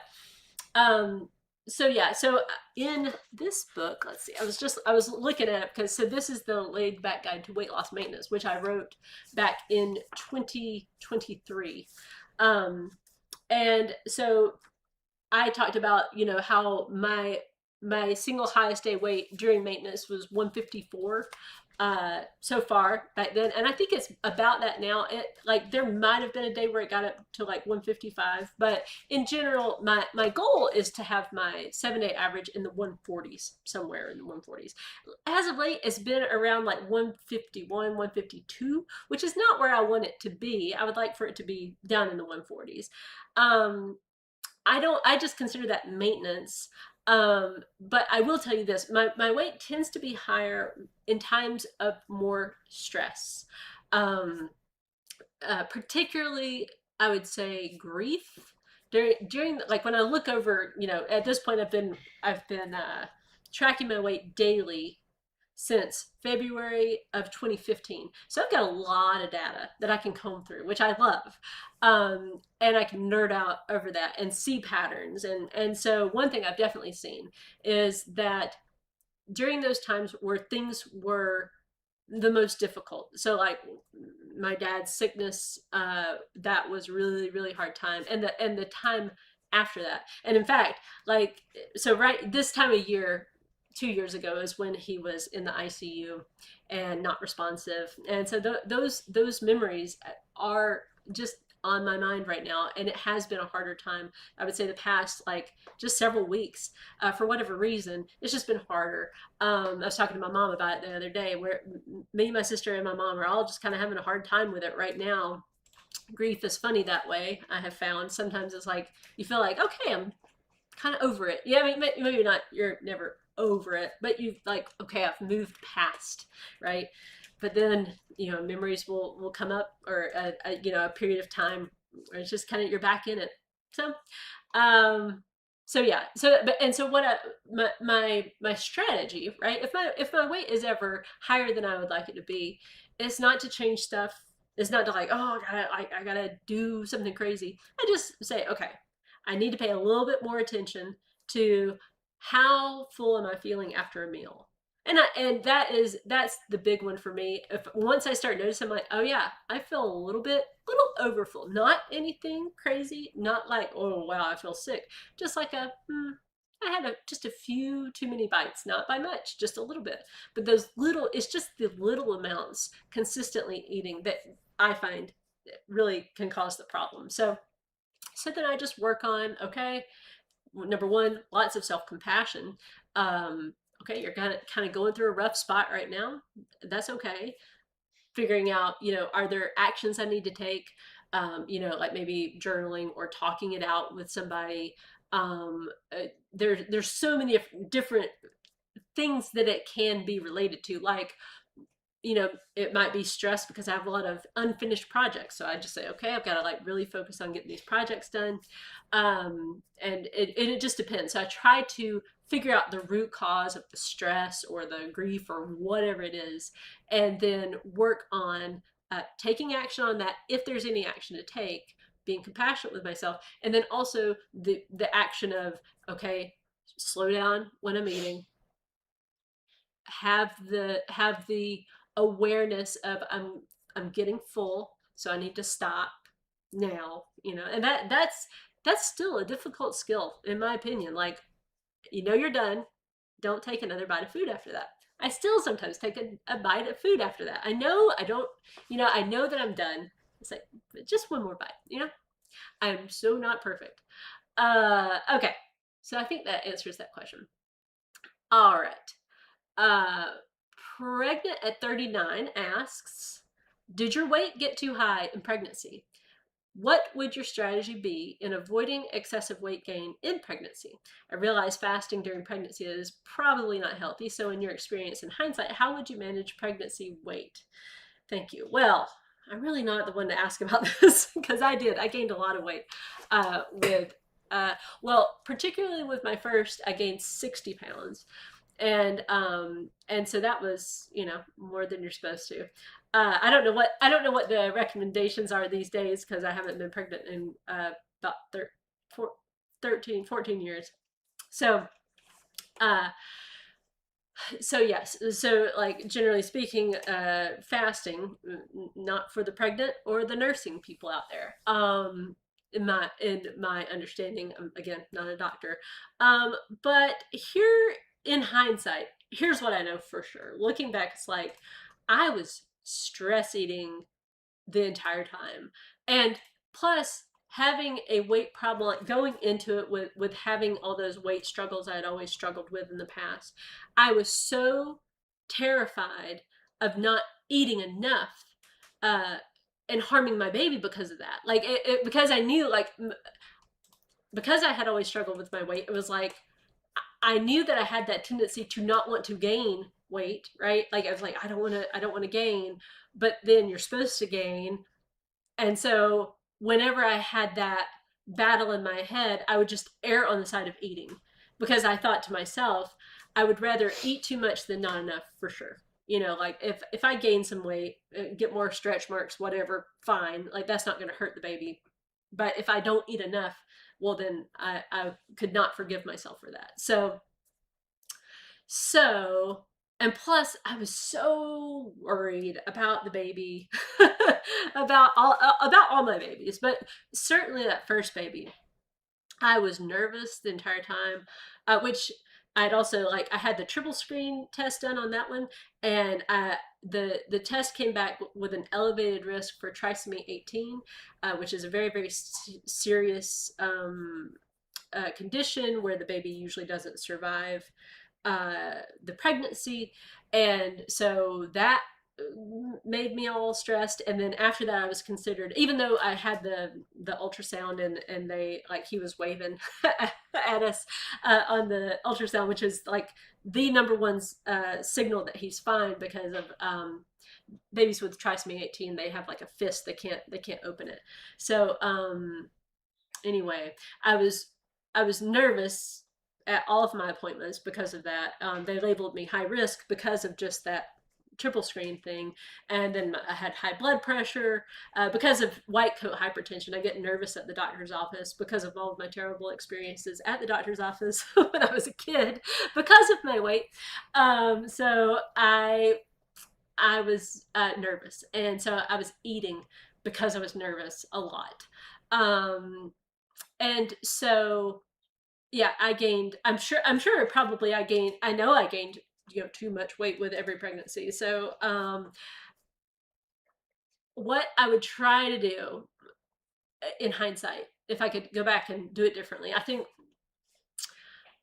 so yeah, so in this book, let's see, I was looking at it because so this is the Laid Back Guide to Weight Loss Maintenance, which I wrote back in 2023. And so I talked about, how my single highest day weight during maintenance was 154 so far back then, and I think it's about that now. It like there might have been a day where it got up to like 155, but in general, my goal is to have my 7-day average in the 140s, somewhere in the 140s. As of late, it's been around like 151, 152, which is not where I want it to be. I would like for it to be down in the 140s. I just consider that maintenance. But I will tell you this, my weight tends to be higher in times of more stress. Particularly, I would say grief during like when I look over, at this point I've been tracking my weight daily since February of 2015. So I've got a lot of data that I can comb through, which I love. And I can nerd out over that and see patterns. And so one thing I've definitely seen is that during those times where things were the most difficult, so like my dad's sickness, that was really, really hard time, and the time after that. And in fact, like, so right this time of year 2 years ago is when he was in the ICU and not responsive. And so those memories are just on my mind right now, and it has been a harder time. I would say the past like just several weeks, for whatever reason, it's just been harder. I was talking to my mom about it the other day, where me, my sister, and my mom are all just kind of having a hard time with it right now. Grief is funny that way. I have found sometimes it's like you feel like, okay, I'm kind of over it. Yeah, I mean, maybe not. You're never over it, but you like, okay, I've moved past, right? But then memories will come up, or a period of time where it's just kind of you're back in it. So so yeah, so what my strategy, right, if my weight is ever higher than I would like it to be, it's not to change stuff. It's not to like, oh, I gotta do something crazy. I just say, okay, I need to pay a little bit more attention to how full am I feeling after a meal. And that's the big one for me. If once I start noticing, I'm like, oh yeah, I feel a little overfull. Not anything crazy, not like, oh wow, I feel sick. Just like I had just a few too many bites, not by much, just a little bit. But it's just the little amounts consistently eating that I find really can cause the problem. So then I just work on, okay, number one, lots of self-compassion. Okay, you're kind of going through a rough spot right now. That's okay. Figuring out, are there actions I need to take? Like maybe journaling or talking it out with somebody. There's so many different things that it can be related to, like it might be stress because I have a lot of unfinished projects. So I just say, okay, I've got to like really focus on getting these projects done. And it just depends. So I try to figure out the root cause of the stress or the grief or whatever it is, and then work on taking action on that if there's any action to take, being compassionate with myself. And then also the action of, okay, slow down when I'm eating, have the awareness of I'm getting full, so I need to stop now, and that's still a difficult skill in my opinion. Like, you're done, don't take another bite of food after that. I still sometimes take a bite of food after that. I know I don't, I know that I'm done. It's like, just one more bite. I'm so not perfect. Okay, so I think that answers that question. All right. uh Pregnant at 39 asks, did your weight get too high in pregnancy? What would your strategy be in avoiding excessive weight gain in pregnancy? I realize fasting during pregnancy is probably not healthy, so in your experience in hindsight, how would you manage pregnancy weight? Thank you. Well, I'm really not the one to ask about this because I gained a lot of weight with, particularly with my first, I gained 60 pounds. And so that was, more than you're supposed to. I don't know what the recommendations are these days because I haven't been pregnant in about 13, 14 years. So uh yes, so like generally speaking, fasting, not for the pregnant or the nursing people out there, in my understanding. Again, not a doctor, but here, in hindsight, here's what I know for sure. Looking back, it's like I was stress eating the entire time. And plus, having a weight problem, like going into it with having all those weight struggles I had always struggled with in the past, I was so terrified of not eating enough, uh, and harming my baby because of that. Like, because I knew, like, because I had always struggled with my weight, it was like I knew that I had that tendency to not want to gain weight, right? Like, I was like, I don't want to gain, but then you're supposed to gain. And so whenever I had that battle in my head, I would just err on the side of eating because I thought to myself, I would rather eat too much than not enough, for sure. Like, if I gain some weight, get more stretch marks, whatever, fine. Like, that's not going to hurt the baby. But if I don't eat enough, well, then I could not forgive myself for that. So, and plus, I was so worried about the baby, about all my babies, but certainly that first baby. I was nervous the entire time, which I'd also, like, I had the triple screen test done on that one, and the test came back with an elevated risk for trisomy 18, which is a very, very serious condition where the baby usually doesn't survive the pregnancy. And so that made me all stressed. And then after that, I was considered, even though I had the ultrasound, and they, like, he was waving at us on the ultrasound, which is like the number one signal that he's fine, because of babies with trisomy 18, they have like a fist, they can't open it. So anyway, I was nervous at all of my appointments because of that. They labeled me high risk because of just that triple screen thing. And then I had high blood pressure because of white coat hypertension. I get nervous at the doctor's office because of all of my terrible experiences at the doctor's office when I was a kid because of my weight. So I was nervous, and so I was eating because I was nervous a lot. And so, yeah, I gained, I'm sure probably I know I gained, too much weight with every pregnancy. So what I would try to do in hindsight, if I could go back and do it differently, I think,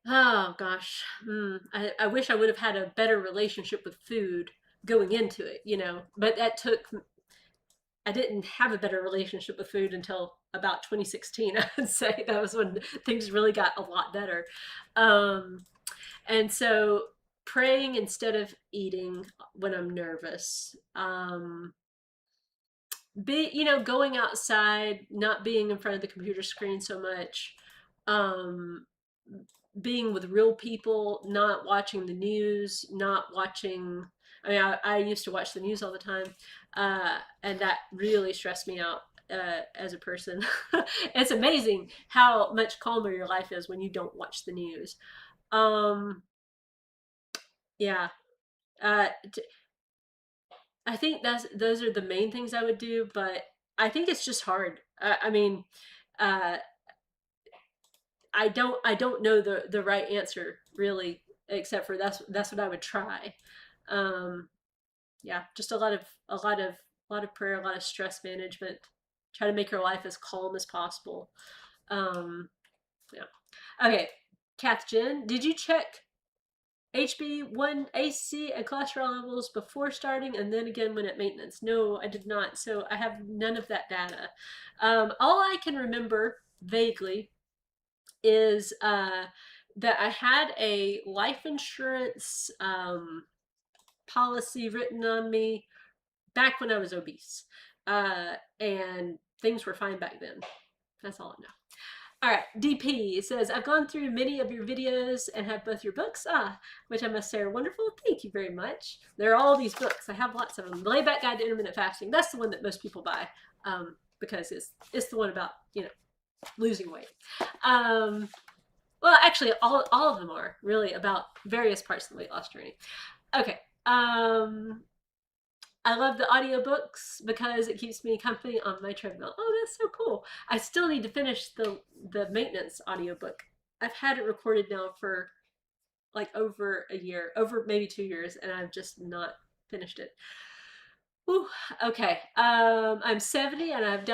oh gosh, I wish I would have had a better relationship with food going into it, but I didn't have a better relationship with food until about 2016. I would say that was when things really got a lot better. And so praying instead of eating when I'm nervous. Going outside, not being in front of the computer screen so much. Being with real people, not watching the news, not watching. I mean, I used to watch the news all the time, and that really stressed me out. as a person. It's amazing how much calmer your life is when you don't watch the news. Um, yeah. Uh, I think those are the main things I would do, but I think it's just hard. I mean, uh, I don't know the right answer really, except for that's what I would try. Um, yeah, just a lot of prayer, a lot of stress management. Try to make your life as calm as possible. Um, yeah. Okay, Kath Jen, did you check HB1AC and cholesterol levels before starting and then again when at maintenance? No, I did not. So I have none of that data. All I can remember vaguely is that I had a life insurance policy written on me back when I was obese. And things were fine back then. That's all I know. All right, DP says, I've gone through many of your videos and have both your books, which I must say are wonderful. Thank you very much. There are all these books. I have lots of them. The Layback Guide to Intermittent Fasting. That's the one that most people buy because it's the one about, losing weight. Well, actually, all of them are really about various parts of the weight loss journey. Okay. I love the audiobooks because it keeps me company on my treadmill. Oh, that's so cool. I still need to finish the maintenance audiobook. I've had it recorded now for like over a year, over maybe 2 years, and I've just not finished it. Ooh, okay. I'm 70 and I'm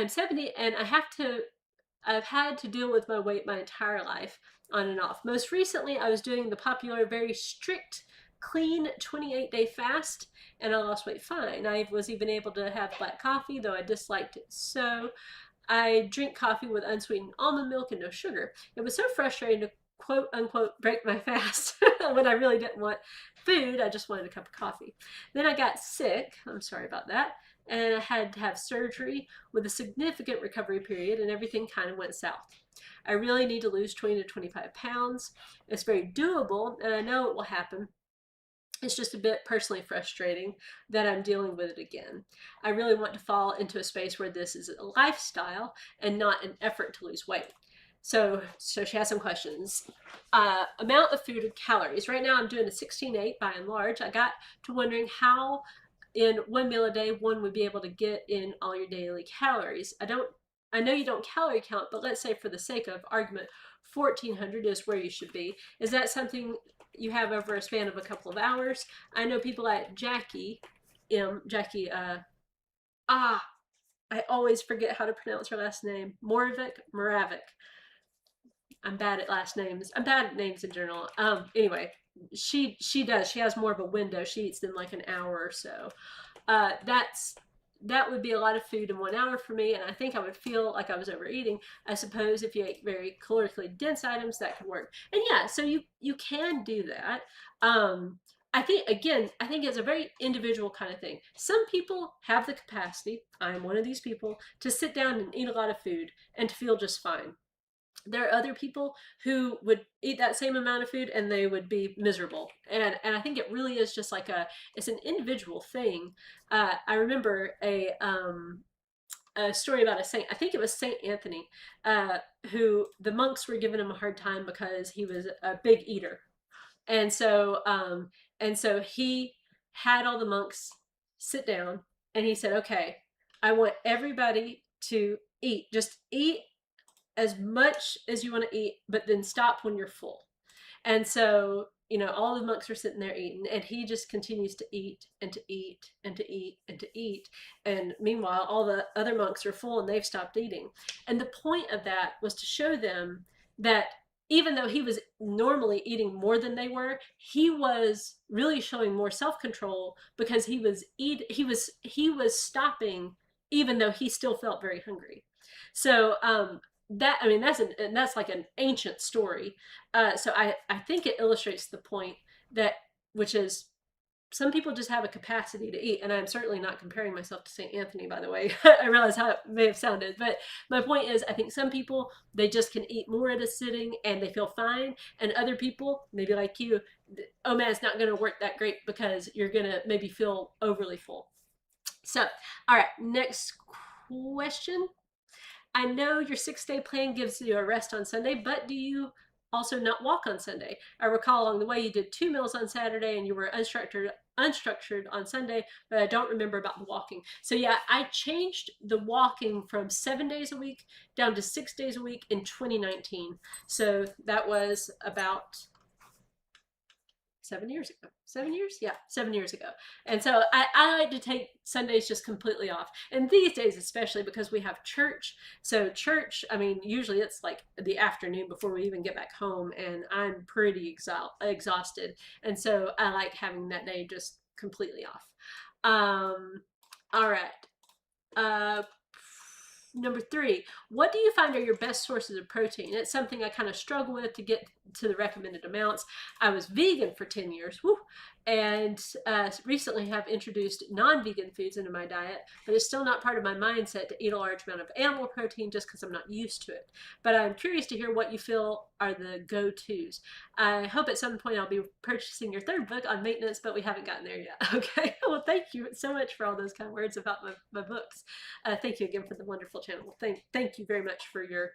70 and I've had to deal with my weight my entire life on and off. Most recently, I was doing the popular, very strict, clean 28-day fast, and I lost weight fine. I was even able to have black coffee, though I disliked it so. I drink coffee with unsweetened almond milk and no sugar. It was so frustrating to quote unquote break my fast when I really didn't want food. I just wanted a cup of coffee. Then I got sick. I'm sorry about that. And I had to have surgery with a significant recovery period, and everything kind of went south. I really need to lose 20 to 25 pounds. It's very doable, and I know it will happen. It's just a bit personally frustrating that I'm dealing with it again. I really want to fall into a space where this is a lifestyle and not an effort to lose weight. So she has some questions. Amount of food and calories. Right now I'm doing a 16-8 by and large. I got to wondering how in one meal a day one would be able to get in all your daily calories. I know you don't calorie count, but let's say for the sake of argument, 1400 is where you should be. Is that something you have over a span of a couple of hours? I know people like Jackie, I always forget how to pronounce her last name. Moravik. I'm bad at last names. I'm bad at names in general. Anyway, she has more of a window. She eats in like an hour or so. That would be a lot of food in 1 hour for me, and I think I would feel like I was overeating. I suppose if you ate very calorically dense items, that could work. And yeah, so you can do that. I think it's a very individual kind of thing. Some people have the capacity, I'm one of these people, to sit down and eat a lot of food and to feel just fine. There are other people who would eat that same amount of food and they would be miserable. And I think it really is just like it's an individual thing. I remember a story about a saint. I think it was Saint Anthony, who the monks were giving him a hard time because he was a big eater. And so he had all the monks sit down and he said, okay, I want everybody to eat. Just eat as much as you want to eat, but then stop when you're full. And so, all the monks are sitting there eating, and he just continues to eat and to eat and to eat and to eat. And meanwhile, all the other monks are full and they've stopped eating. And the point of that was to show them that even though he was normally eating more than they were, he was really showing more self-control because he was stopping even though he still felt very hungry. So that's like an ancient story. So I think it illustrates the point which is some people just have a capacity to eat, and I'm certainly not comparing myself to St. Anthony, by the way. I realize how it may have sounded, but my point is I think some people, they just can eat more at a sitting and they feel fine, and other people, maybe like you, OMAD is not going to work that great because you're going to maybe feel overly full. So, all right, next question. I know your 6-day plan gives you a rest on Sunday, but do you also not walk on Sunday? I recall along the way you did 2 meals on Saturday and you were unstructured on Sunday, but I don't remember about the walking. So yeah, I changed the walking from 7 days a week down to 6 days a week in 2019. So that was about 7 years ago. 7 years? Yeah, 7 years ago. And so I like to take Sundays just completely off. And these days, especially because we have church. So, church, I mean, usually it's like the afternoon before we even get back home, and I'm pretty exhausted. And so I like having that day just completely off. All right. Uh, Number 3, what do you find are your best sources of protein? It's something I kind of struggle with to get to the recommended amounts. I was vegan for 10 years, and recently have introduced non-vegan foods into my diet, but it's still not part of my mindset to eat a large amount of animal protein just because I'm not used to it. But I'm curious to hear what you feel are the go-tos. I hope at some point I'll be purchasing your 3rd book on maintenance, but we haven't gotten there yet. Okay, well, thank you so much for all those kind words about my books. Thank you again for the wonderful channel. Thank you very much for your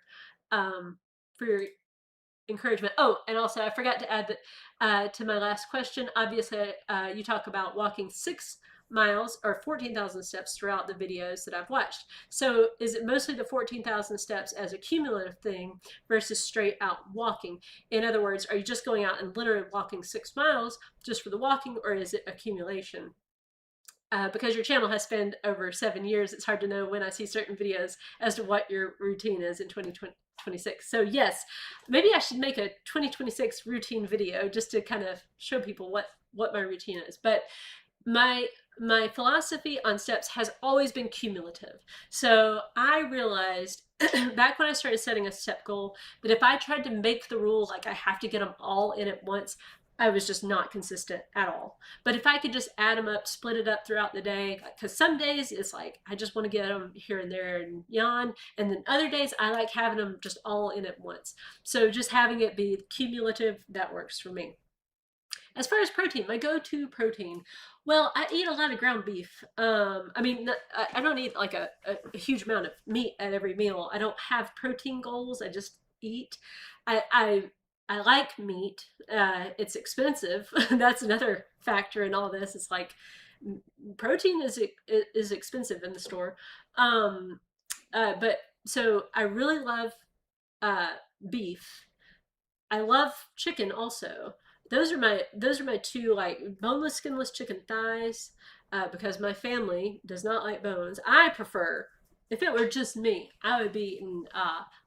encouragement. Oh, and also I forgot to add that to my last question. Obviously, you talk about walking 6 miles or 14,000 steps throughout the videos that I've watched. So is it mostly the 14,000 steps as a cumulative thing versus straight out walking? In other words, are you just going out and literally walking 6 miles just for the walking, or is it accumulation? Because your channel has spanned over 7 years, it's hard to know when I see certain videos as to what your routine is in 2026. So yes, maybe I should make a 2026 routine video just to kind of show people what my routine is. But my philosophy on steps has always been cumulative. So I realized back when I started setting a step goal that if I tried to make the rule like I have to get them all in at once, I was just not consistent at all. But if I could just add them up, split it up throughout the day, because some days it's like I just want to get them here and there and yawn, and then other days I like having them just all in at once. So just having it be cumulative, that works for me. As far as protein, my go-to protein, well, I eat a lot of ground beef. I mean, I don't eat like a huge amount of meat at every meal. I don't have protein goals. I just eat. I like meat. It's expensive. That's another factor in all this. It's like protein is expensive in the store. But so I really love uh, beef. I love chicken also. Those are my 2 like boneless, skinless chicken thighs, because my family does not like bones. I prefer, if it were just me, I would be eating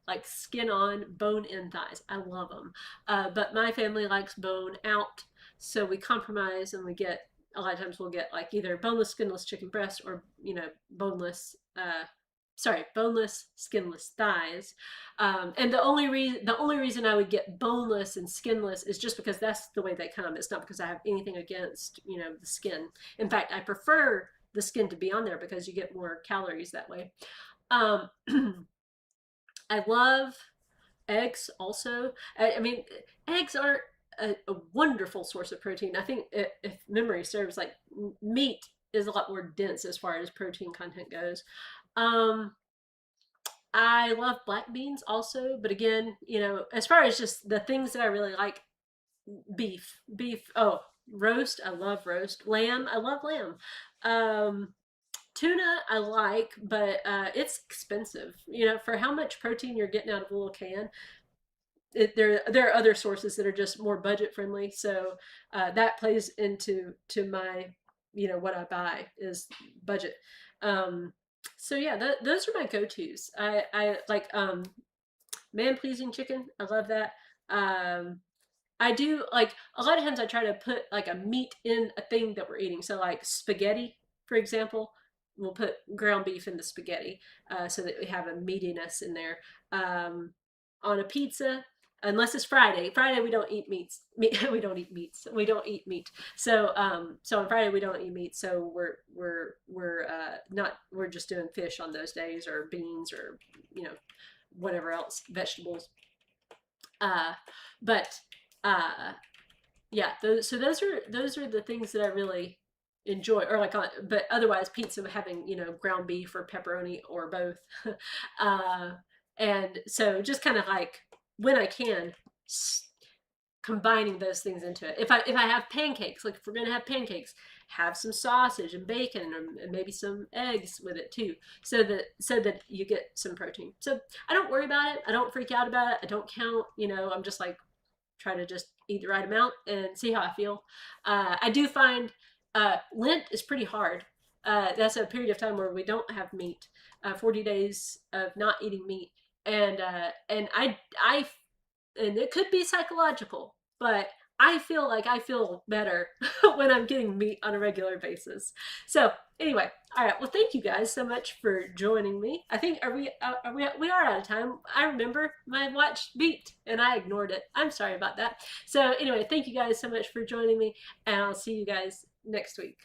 like skin on, bone in thighs. I love them, but my family likes bone out, so we compromise and we get a lot of times we'll get like either boneless, skinless chicken breast or boneless. Boneless, skinless thighs. And the only reason I would get boneless and skinless is just because that's the way they come. It's not because I have anything against the skin. In fact, I prefer the skin to be on there because you get more calories that way. Um, I love eggs also. I mean, eggs are a wonderful source of protein. I think if memory serves, like meat is a lot more dense as far as protein content goes. Um, I love black beans also, but again, as far as just the things that I really like, beef. Oh, roast. I love roast. Lamb. I love lamb. Tuna I like, but it's expensive. For how much protein you're getting out of a little can, there are other sources that are just more budget friendly. So that plays into my what I buy is budget. So yeah, those are my go-tos. I like man pleasing chicken. I love that. I do like a lot of times I try to put like a meat in a thing that we're eating. So like spaghetti, for example, we'll put ground beef in the spaghetti so that we have a meatiness in there. On a pizza, unless it's Friday. Friday we don't eat meats. We don't eat meats. We don't eat meat. So so on Friday we don't eat meat. So we're just doing fish on those days, or beans, or whatever else, vegetables. But yeah, those are the things that I really enjoy, or like on, but otherwise pizza having, you know, ground beef or pepperoni or both. uh, and so just kind of like when I can, combining those things into it. If I have pancakes, like if we're gonna have pancakes, have some sausage and bacon and maybe some eggs with it too, so that you get some protein. So I don't worry about it. I don't freak out about it. I don't count. You know, I'm just like try to just eat the right amount and see how I feel. I do find Lent is pretty hard. That's a period of time where we don't have meat. 40 days of not eating meat, and and it could be psychological, but I feel like I feel better when I'm getting meat on a regular basis. So anyway, all right. Well, thank you guys so much for joining me. I think we are out of time. I remember my watch beeped and I ignored it. I'm sorry about that. So anyway, thank you guys so much for joining me, and I'll see you guys next week.